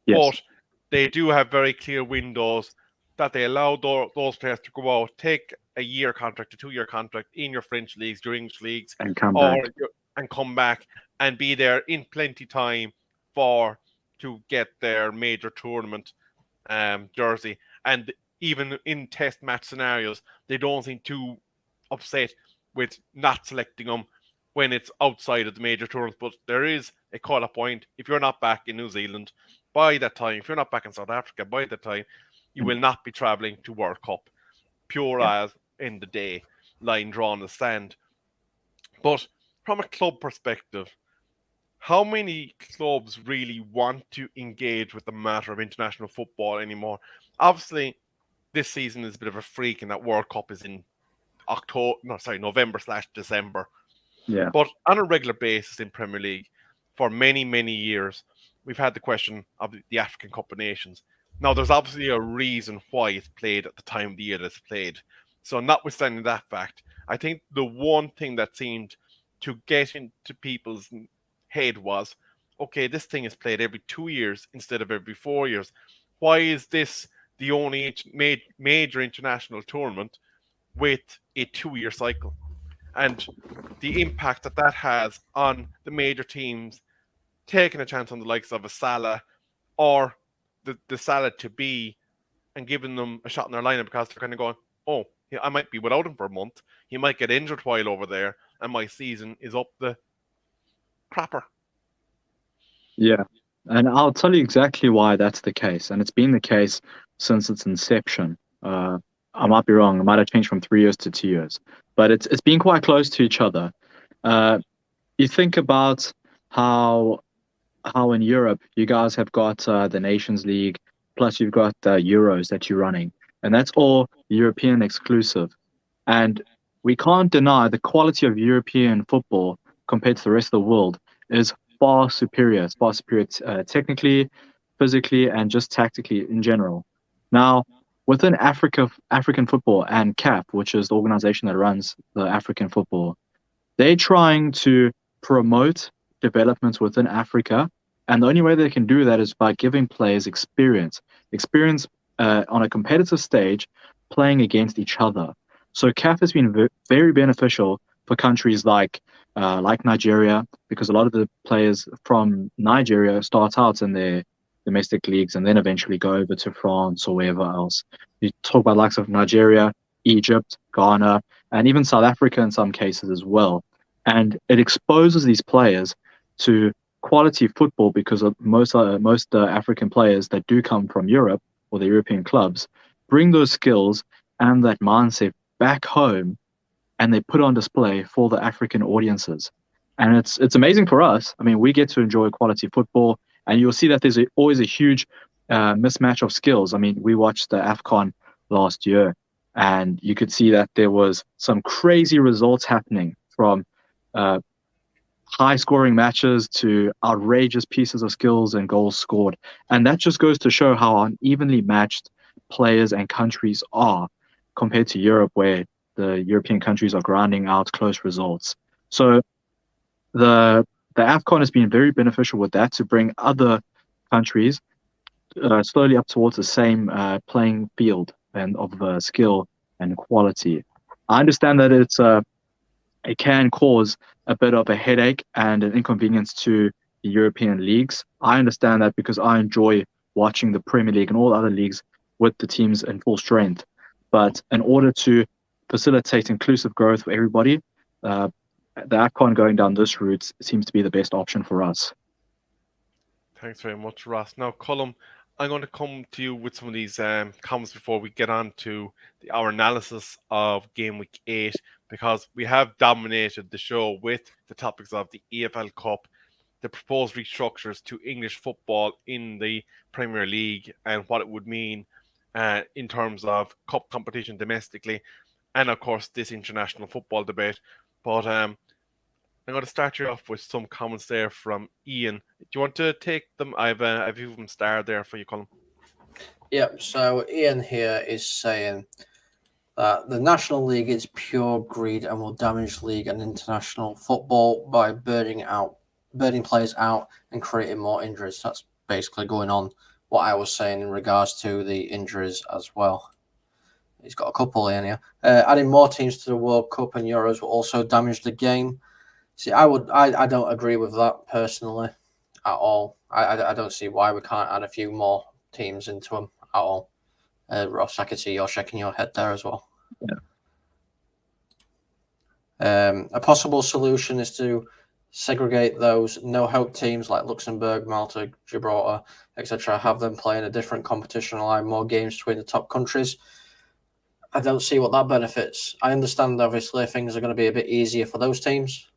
Yes. But they do have very clear windows that they allow those players to go out, take a year contract, a 2-year contract in your French leagues, your English leagues, and come back and be there in plenty time to get their major tournament jersey. And even in test match scenarios, they don't seem too upset with not selecting them when it's outside of the major tournaments. But there is a cut-off point. If you're not back in New Zealand by that time, if you're not back in South Africa by that time, you will not be travelling to World Cup. Pure Yeah. as in the day, line drawn in the sand. But from a club perspective, how many clubs really want to engage with the matter of international football anymore? Obviously, this season is a bit of a freak, and that World Cup is in November/December. Yeah. But on a regular basis in Premier League, for many, many years, we've had the question of the African Cup of Nations. Now, there's obviously a reason why it's played at the time of the year that it's played. So, notwithstanding that fact, I think the one thing that seemed to get into people's head was, okay, this thing is played every 2 years instead of every 4 years. Why is this the only major international tournament with a 2 year cycle? And the impact that that has on the major teams taking a chance on the likes of a Salah or the Salah to be and giving them a shot in their lineup because they're kind of going, oh, yeah, I might be without him for a month. He might get injured while over there, and my season is up the crapper. Yeah. And I'll tell you exactly why that's the case. And it's been the case since its inception. I might be wrong. It might have changed from 3 years to 2 years, but it's been quite close to each other. You think about how in Europe you guys have got the Nations League, plus you've got Euros that you're running, and that's all European exclusive. And we can't deny the quality of European football compared to the rest of the world is far superior. It's far superior technically, physically, and just tactically in general. Now, within African football and CAF, which is the organization that runs the African football, they're trying to promote developments within Africa. And the only way they can do that is by giving players experience on a competitive stage playing against each other. So CAF has been very beneficial for countries like Nigeria, because a lot of the players from Nigeria start out in their domestic leagues and then eventually go over to France or wherever else. You talk about likes of Nigeria, Egypt, Ghana, and even South Africa in some cases as well. And it exposes these players to quality football because of most African players that do come from Europe or the European clubs bring those skills and that mindset back home, and they put on display for the African audiences. And it's amazing for us. I mean, we get to enjoy quality football, and you'll see that there's always a huge mismatch of skills. I mean, we watched the AFCON last year, and you could see that there was some crazy results happening from high-scoring matches to outrageous pieces of skills and goals scored. And that just goes to show how unevenly matched players and countries are compared to Europe, where the European countries are grinding out close results. So the AFCON has been very beneficial with that to bring other countries slowly up towards the same playing field and of skill and quality. I understand that it can cause a bit of a headache and an inconvenience to the European leagues. I understand that because I enjoy watching the Premier League and all other leagues with the teams in full strength. But in order to facilitate inclusive growth for everybody, the AFCON going down this route seems to be the best option for us. Thanks very much, Ross. Now, Colm, I'm going to come to you with some of these comments before we get on to our analysis of Game Week 8, because we have dominated the show with the topics of the EFL Cup, the proposed restructures to English football in the Premier League, and what it would mean in terms of cup competition domestically, and of course this international football debate. But I'm going to start you off with some comments there from Ian. Do you want to take them? I've a few of them starred there for you, Colm. Yep. So Ian here is saying that the National League is pure greed and will damage league and international football by burning players out and creating more injuries. That's basically going on what I was saying in regards to the injuries as well. He's got a couple in here. Adding more teams to the World Cup and Euros will also damage the game. See, I don't agree with that personally at all. I don't see why we can't add a few more teams into them at all. Ross, I can see you're shaking your head there as well. A possible solution is to segregate those no-hope teams like Luxembourg, Malta, Gibraltar, etc., have them play in a different competition, allow more games between the top countries. I don't see what that benefits. I understand, obviously, things are going to be a bit easier for those teams,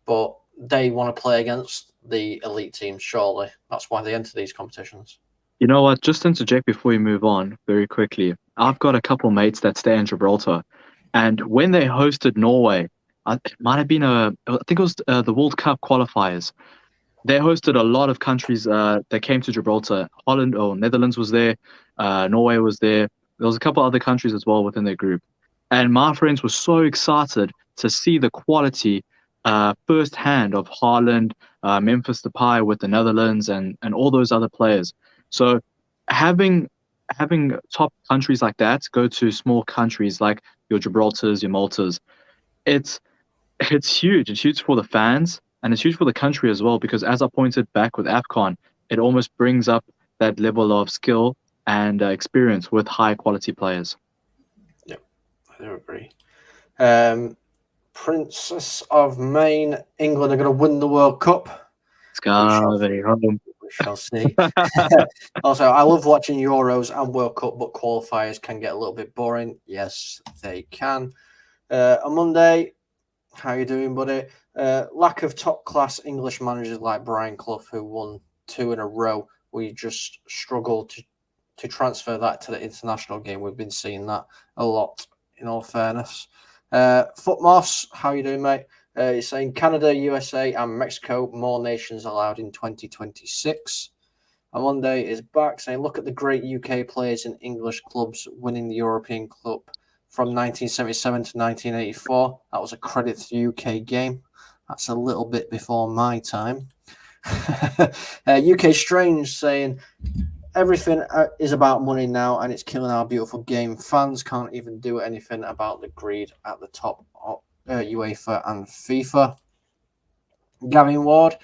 but they want to play against the elite teams, surely. That's why they enter these competitions. You know what? Just to interject before we move on very quickly. I've got a couple mates that stay in Gibraltar, and when they hosted Norway, it might have been I think it was the World Cup qualifiers. They hosted a lot of countries that came to Gibraltar. Holland or Netherlands was there. Norway was there. There was a couple other countries as well within their group. And my friends were so excited to see the quality firsthand of Haaland, Memphis Depay with the Netherlands, and all those other players. So having top countries like that go to small countries like your Gibraltars, your Maltas, it's huge. It's huge for the fans and it's huge for the country as well, because as I pointed back with AFCON, it almost brings up that level of skill and experience with high quality players. Yeah, I do agree. Princess of Maine, England are going to win the World Cup. We shall see. Also, I love watching Euros and World Cup, but qualifiers can get a little bit boring. Yes, they can. On Monday, how you doing, buddy? Lack of top-class English managers like Brian Clough, who won 2 in a row. We just struggle to transfer that to the international game. We've been seeing that a lot, in all fairness. Footmoss, how you doing, mate? You're saying Canada, USA, and Mexico, more nations allowed in 2026. And Monday is back saying, look at the great UK players in English clubs winning the European Cup from 1977 to 1984. That was a credit to the UK game. That's a little bit before my time. UK Strange saying, everything is about money now, and it's killing our beautiful game. Fans can't even do anything about the greed at the top of UEFA and FIFA. Gavin Ward,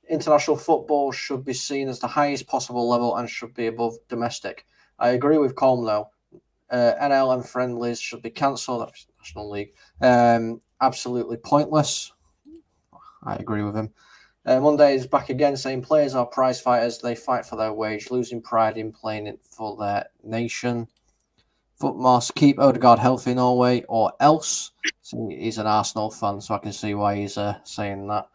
international football should be seen as the highest possible level and should be above domestic. I agree with Colm, though. NL and friendlies should be cancelled. That's National League. Absolutely pointless. I agree with him. Monday is back again saying players are prize fighters. They fight for their wage, losing pride in playing it for their nation. Footmoss, keep Odegaard healthy in Norway or else. So he's an Arsenal fan, so I can see why he's saying that.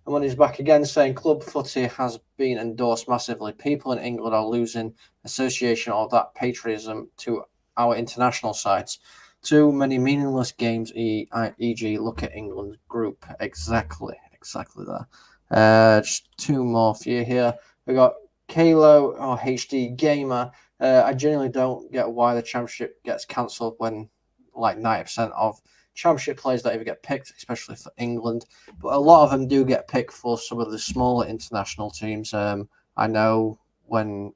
And when he's back again saying club footy has been endorsed massively. People in England are losing association of that patriotism to our international sides. Too many meaningless games, e.g. look at England's group. Exactly there. Just 2 more for you here. We got Kalo or HD Gamer. I genuinely don't get why the championship gets cancelled when like 90% of championship players don't even get picked, especially for England. But a lot of them do get picked for some of the smaller international teams. I know when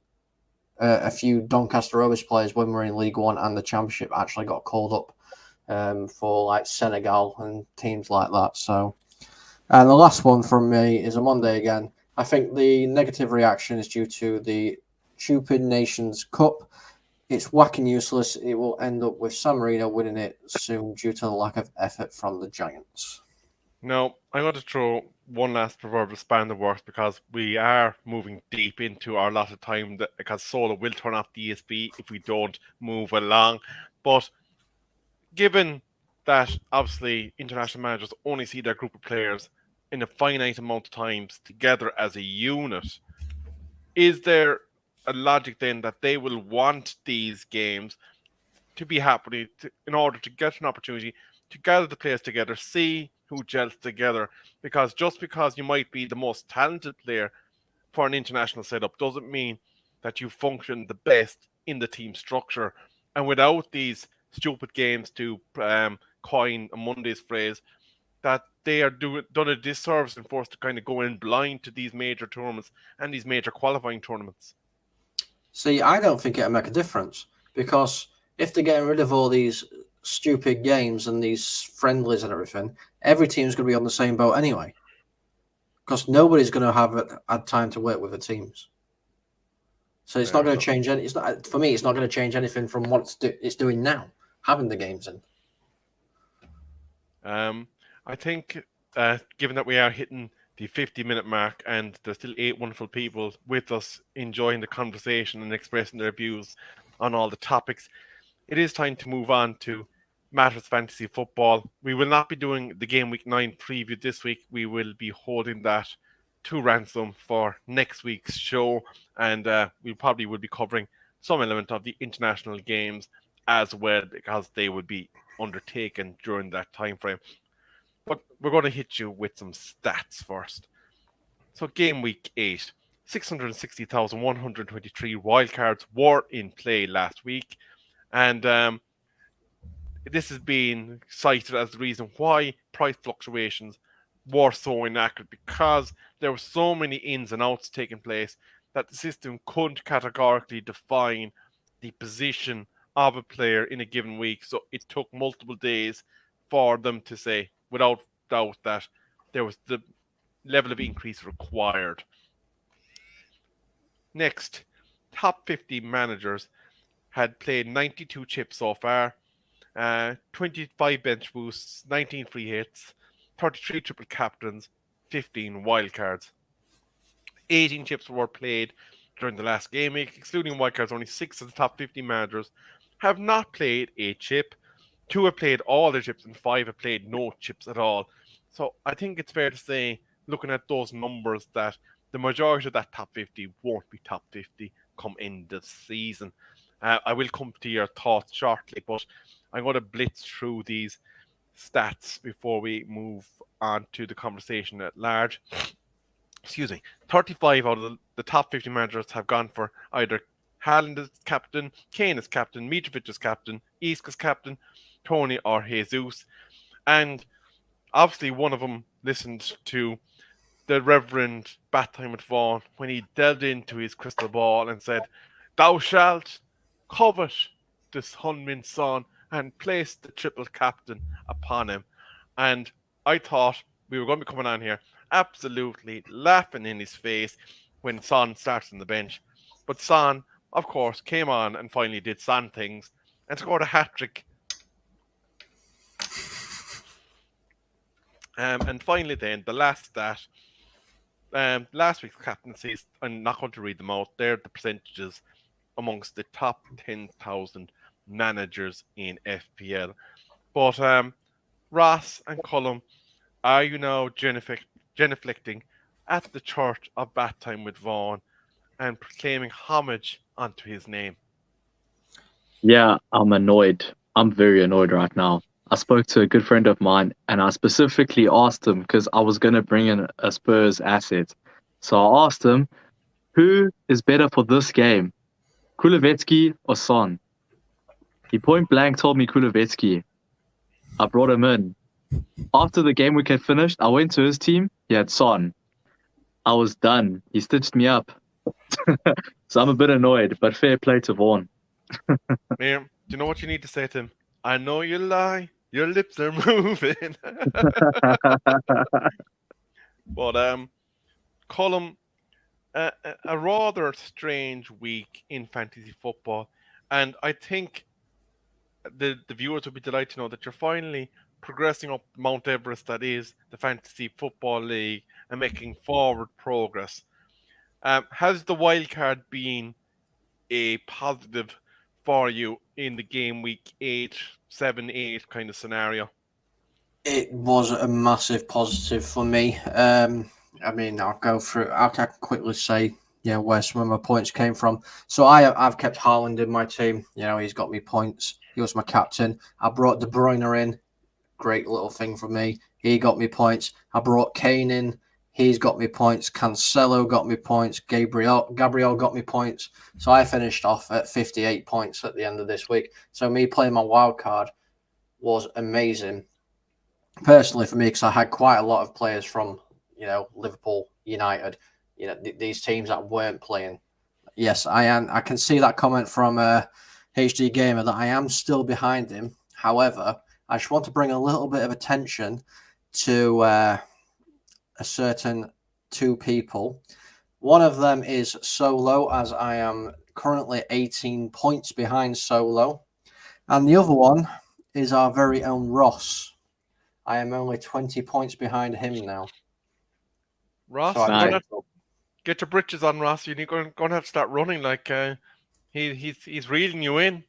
a few Doncaster Rovers players, when we were in League One and the championship, actually got called up for like Senegal and teams like that. So, and the last one from me is a Monday again. I think the negative reaction is due to the stupid Nations Cup. It's whack and useless. It will end up with San Marino winning it soon due to the lack of effort from the Giants. Now, I'm going to throw one last proverbial span in the works because we are moving deep into our lot of time because Solo will turn off the ESB if we don't move along. But given that obviously international managers only see their group of players in a finite amount of times together as a unit, is there a logic then that they will want these games to be happening in order to get an opportunity to gather the players together, see who gels together? Because just because you might be the most talented player for an international setup doesn't mean that you function the best in the team structure. And without these stupid games, to coin a Monday's phrase, that they are done a disservice and forced to kind of go in blind to these major tournaments and these major qualifying tournaments. See, I don't think it'll make a difference because if they're getting rid of all these stupid games and these friendlies and everything, every team's going to be on the same boat anyway. Because nobody's going to have had time to work with the teams. So it's not going to change any. It's not, for me, it's not going to change anything from what it's doing now, having the games in. I think, given that we are hitting the 50-minute mark and there's still 8 wonderful people with us enjoying the conversation and expressing their views on all the topics, it is time to move on to Matters Fantasy Football. We will not be doing the Game Week 9 preview this week. We will be holding that to ransom for next week's show, and we probably will be covering some element of the international games as well, because they would be undertaken during that time frame. But we're going to hit you with some stats first. So Game Week 8, 660,123 wildcards were in play last week, and this has been cited as the reason why price fluctuations were so inaccurate, because there were so many ins and outs taking place that the system couldn't categorically define the position of a player in a given week. So it took multiple days for them to say, without doubt, that there was the level of increase required. Next, top 50 managers had played 92 chips so far. 25 bench boosts, 19 free hits, 33 triple captains, 15 wildcards. 18 chips were played during the last game week, excluding wildcards. Only 6 of the top 50 managers have not played a chip. 2 have played all their chips, and 5 have played no chips at all. So I think it's fair to say, looking at those numbers, that the majority of that top 50 won't be top 50 come end of season. I will come to your thoughts shortly, but I'm going to blitz through these stats before we move on to the conversation at large. Excuse me. 35 out of the top 50 managers have gone for either Haaland as captain, Kane as captain, Mitrovic as captain, Isco as captain, Tony or Jesus. And obviously one of them listened to the Reverend Battime with Vaughan when he delved into his crystal ball and said, "Thou shalt covet this Hunmin son and place the triple captain upon him." And I thought we were going to be coming on here absolutely laughing in his face when Son starts on the bench. But Son, of course, came on and finally did Son things and scored a hat-trick. And finally then, the last stat, last week's captaincies, I'm not going to read them out, they're the percentages amongst the top 10,000 managers in FPL. But Ross and Cullum, are you now genuflecting at the church of Battime with Vaughan and proclaiming homage unto his name? Yeah, I'm annoyed. I'm very annoyed right now. I spoke to a good friend of mine and I specifically asked him, because I was going to bring in a Spurs asset. So I asked him, who is better for this game, Kulevetsky or Son? He point blank told me Kulevetsky. I brought him in. After the game week had finished, I went to his team. He had Son. I was done. He stitched me up. So I'm a bit annoyed, but fair play to Vaughan. Miriam, do you know what you need to say to him? I know you lie. Your lips are moving. But Colm, a rather strange week in fantasy football, and I think the viewers will be delighted to know that you're finally progressing up Mount Everest that is the Fantasy Football League and making forward progress. Has the wildcard been a positive for you in the game week 8, 7, 8 kind of scenario? It was a massive positive for me. I mean, I'll go through. I can quickly say, where some of my points came from. So I've kept Haaland in my team. He's got me points. He was my captain. I brought De Bruyne in. Great little thing for me. He got me points. I brought Kane in. He's got me points. Cancelo got me points. Gabriel got me points. So I finished off at 58 points at the end of this week. So me playing my wild card was amazing. Personally for me, because I had quite a lot of players from, Liverpool, United, these teams that weren't playing. Yes, I am. I can see that comment from HD Gamer that I am still behind him. However, I just want to bring a little bit of attention to a certain two people. One of them is Solo, as I am currently 18 points behind Solo. And the other one is our very own Ross. I am only 20 points behind him now. Ross, So I'm you're Nice. gonna get your britches on, Ross. You're going to have to start running. Like he's reeling you in.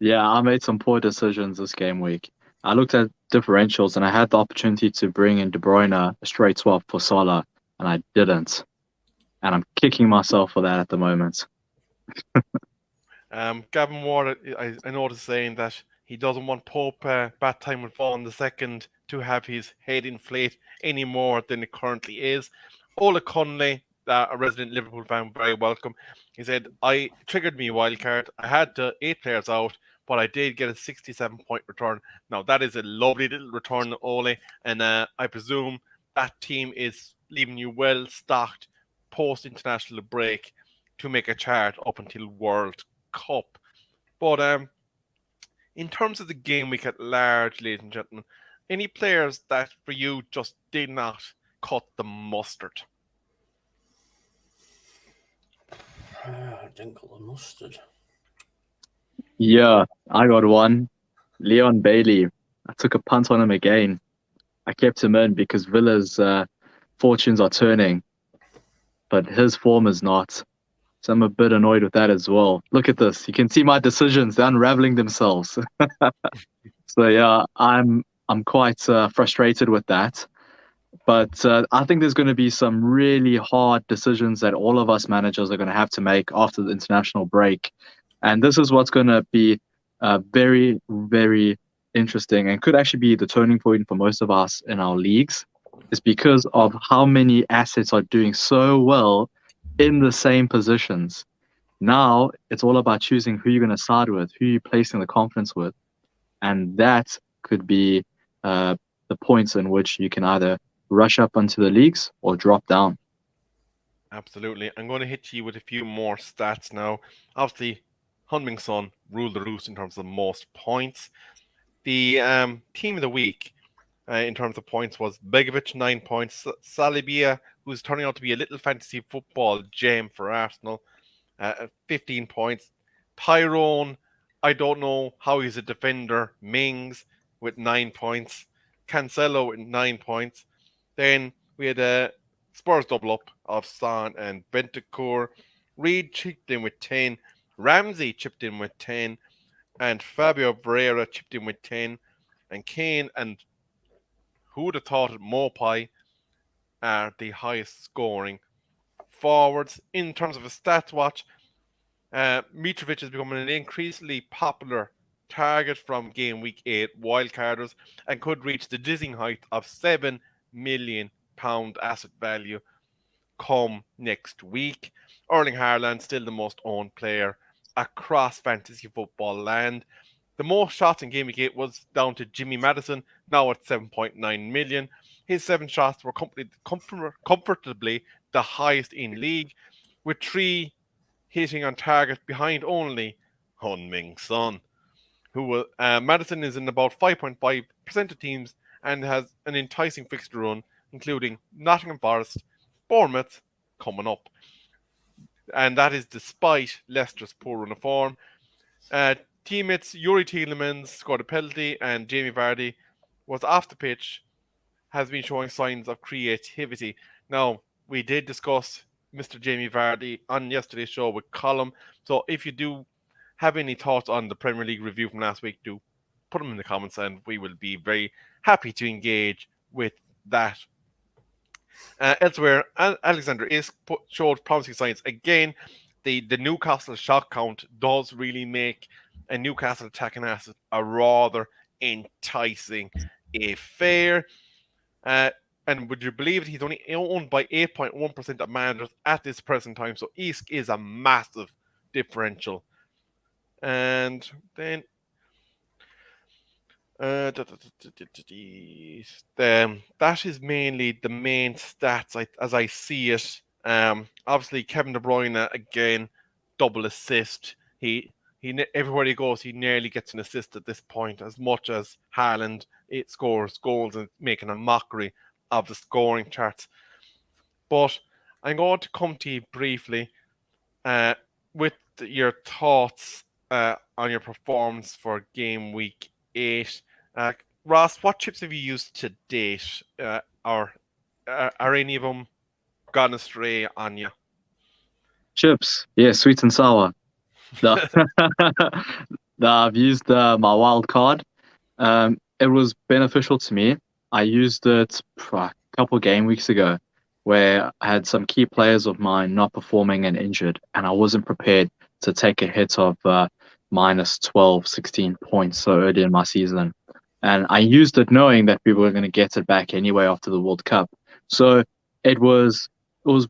Yeah, I made some poor decisions this game week. I looked at differentials and I had the opportunity to bring in De Bruyne a straight swap for Salah, and I didn't. And I'm kicking myself for that at the moment. Gavin Ward, I noticed saying that he doesn't want Pope bad time with Vaughan the second to have his head inflate any more than it currently is. Ola Conley, a resident Liverpool fan, very welcome. He said, I triggered me wild card. I had 8 players out, but I did get a 67-point return. Now, that is a lovely little return, Ole, and I presume that team is leaving you well stocked post international break to make a chart up until World Cup. But in terms of the game week at large, ladies and gentlemen, any players that for you just did not cut the mustard? Dinkle and mustard. Yeah, I got one. Leon Bailey. I took a punt on him again. I kept him in because Villa's fortunes are turning, but his form is not. So I'm a bit annoyed with that as well. Look at this. You can see my decisions. They're unraveling themselves. So yeah, I'm quite frustrated with that. But I think there's going to be some really hard decisions that all of us managers are going to have to make after the international break. And this is what's going to be very, very interesting and could actually be the turning point for most of us in our leagues, is because of how many assets are doing so well in the same positions. Now it's all about choosing who you're going to side with, who you're placing the confidence with. And that could be the points in which you can either rush up onto the leagues or drop down. Absolutely. I'm going to hit you with a few more stats now. Obviously, Hunming Son ruled the roost in terms of most points. The team of the week in terms of points was Begovic, 9 points. Salibia, who's turning out to be a little fantasy football gem for Arsenal, 15 points. Tyrone, I don't know how he's a defender. Mings with 9 points. Cancelo with 9 points. Then we had a Spurs double up of Son and Bentancur. Reed chipped in with 10. Ramsey chipped in with 10. And Fabio Vieira chipped in with 10. And Kane and who would have thought it, Mopai are the highest scoring forwards. In terms of a stats watch, Mitrovic is becoming an increasingly popular target from game week 8 wildcarders and could reach the dizzying height of £7 million asset value come next week. Erling Haaland still the most owned player across fantasy football land. The most shots in game week 8 was down to Jimmy Madison, now at 7.9 million. His 7 shots were comfortably the highest in league, with 3 hitting on target behind only Hun-Ming Son, who Madison is in about 5.5% of teams and has an enticing fixture run, including Nottingham Forest, Bournemouth coming up. And that is despite Leicester's poor run of form. Teammates Yuri Tielemans scored a penalty, and Jamie Vardy was off the pitch, has been showing signs of creativity. Now, we did discuss Mr. Jamie Vardy on yesterday's show with Colum. So if you do have any thoughts on the Premier League review from last week, do put them in the comments and we will be very happy to engage with that. Elsewhere, Alexander Isk showed promising signs again. The Newcastle shot count does really make a Newcastle attacking asset a rather enticing affair. And would you believe it? He's only owned by 8.1% of managers at this present time. So Isk is a massive differential. And then that is mainly the main stats as I see it. Obviously Kevin De Bruyne again, double assist. He everywhere he goes, he nearly gets an assist at this point. As much as Haaland, it scores goals and making a mockery of the scoring charts. But I'm going to come to you briefly with your thoughts on your performance for game week 8. Ross, what chips have you used to date? Or are any of them gone astray on you? Chips, yeah, sweet and sour. The, I've used my wild card. It was beneficial to me. I used it a couple game weeks ago where I had some key players of mine not performing and injured, and I wasn't prepared to take a hit of minus 12, 16 points so early in my season. And I used it knowing that we were going to get it back anyway after the World Cup. So it was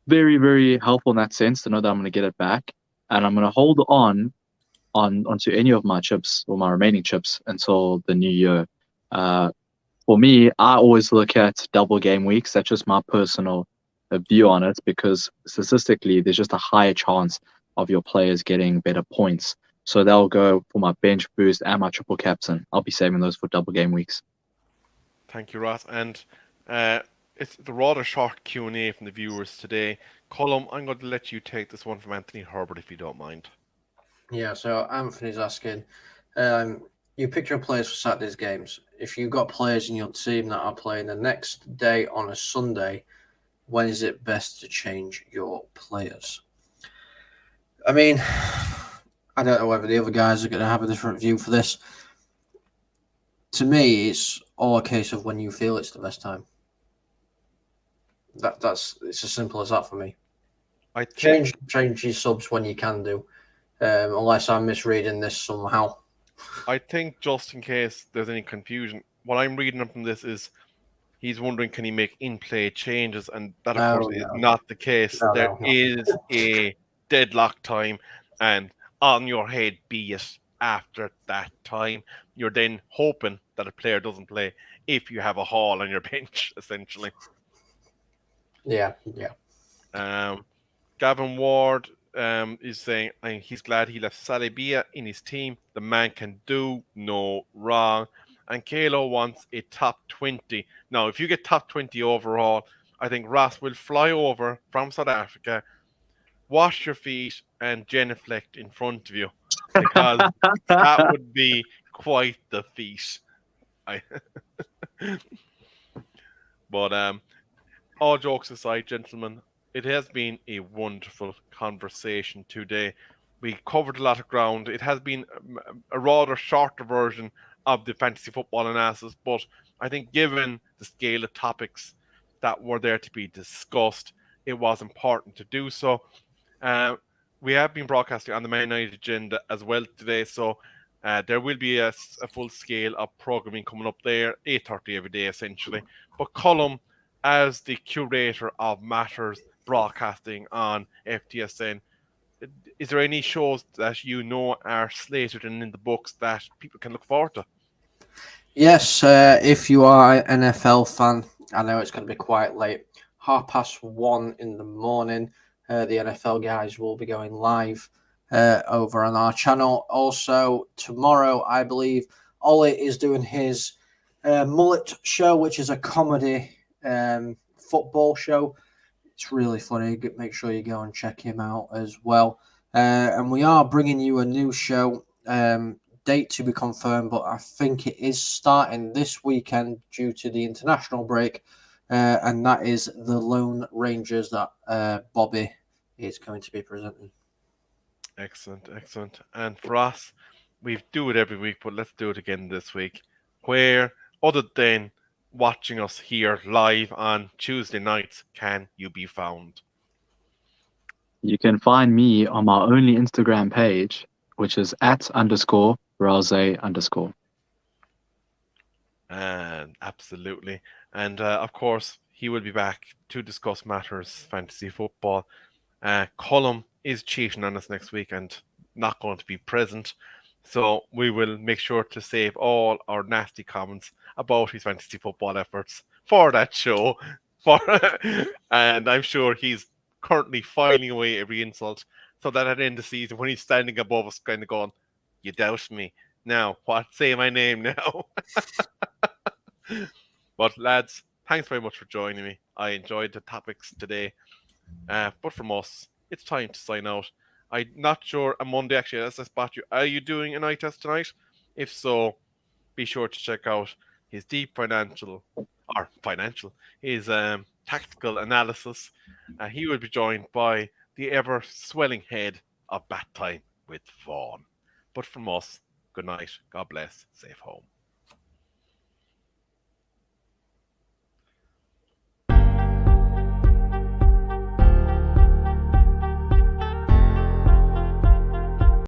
very, very helpful in that sense to know that I'm going to get it back. And I'm going to hold onto any of my chips or my remaining chips until the new year. For me, I always look at double game weeks. That's just my personal view on it because statistically, there's just a higher chance of your players getting better points. So they'll go for my bench boost and my triple captain. I'll be saving those for double game weeks. Thank you, Ross. And it's the rather short Q&A from the viewers today. Colm, I'm going to let you take this one from Anthony Herbert if you don't mind. Yeah, so Anthony's asking, you picked your players for Saturday's games. If you've got players in your team that are playing the next day on a Sunday, when is it best to change your players? I mean, I don't know whether the other guys are going to have a different view for this. To me, it's all a case of when you feel it's the best time. It's as simple as that for me. I think, Change your subs when you can do, unless I'm misreading this somehow. I think just in case there's any confusion, what I'm reading from this is he's wondering can he make in-play changes, and that of course is not the case. There is a deadlock time, and on your head be it after that time. You're then hoping that a player doesn't play if you have a haul on your bench, essentially. Yeah. Gavin Ward is saying he's glad he left Salibia in his team. The man can do no wrong. And Kalo wants a top 20. Now, if you get top 20 overall, I think Ross will fly over from South Africa, wash your feet, and genuflect in front of you. Because that would be quite the feat. But all jokes aside, gentlemen, it has been a wonderful conversation today. We covered a lot of ground. It has been a rather shorter version of the fantasy football analysis, but I think given the scale of topics that were there to be discussed, it was important to do so. We have been broadcasting on the Man United agenda as well today, so there will be a full scale of programming coming up there, 8:30 every day essentially. But Colm, as the curator of matters broadcasting on FTSN, is there any shows that you know are slated and in the books that people can look forward to? Yes, if you are an NFL fan, I know it's going to be quite late. 1:30 in the morning, the NFL guys will be going live over on our channel. Also, tomorrow, I believe, Ollie is doing his Mullet show, which is a comedy football show. It's really funny. Make sure you go and check him out as well. And we are bringing you a new show. Date to be confirmed, but I think it is starting this weekend due to the international break. And that is the Lone Rangers that Bobby is going to be presenting. Excellent. And for us, we do it every week, but let's do it again this week. Where, other than watching us here live on Tuesday nights, can you be found? You can find me on my only Instagram page, which is @_Rouse_. And absolutely. And of course, he will be back to discuss matters fantasy football. Colm is cheating on us next week and not going to be present. So we will make sure to save all our nasty comments about his fantasy football efforts for that show. And I'm sure he's currently filing away every insult so that at the end of the season, when he's standing above us, kind of going, "You doubt me. Now, what? Say my name now." But lads, thanks very much for joining me. I enjoyed the topics today. But from us, it's time to sign out. I'm not sure on Monday, actually, as I spot you, are you doing an eye test tonight? If so, be sure to check out his deep his tactical analysis. He will be joined by the ever swelling head of Bat Time with Vaughan. But from us, good night, God bless, safe home.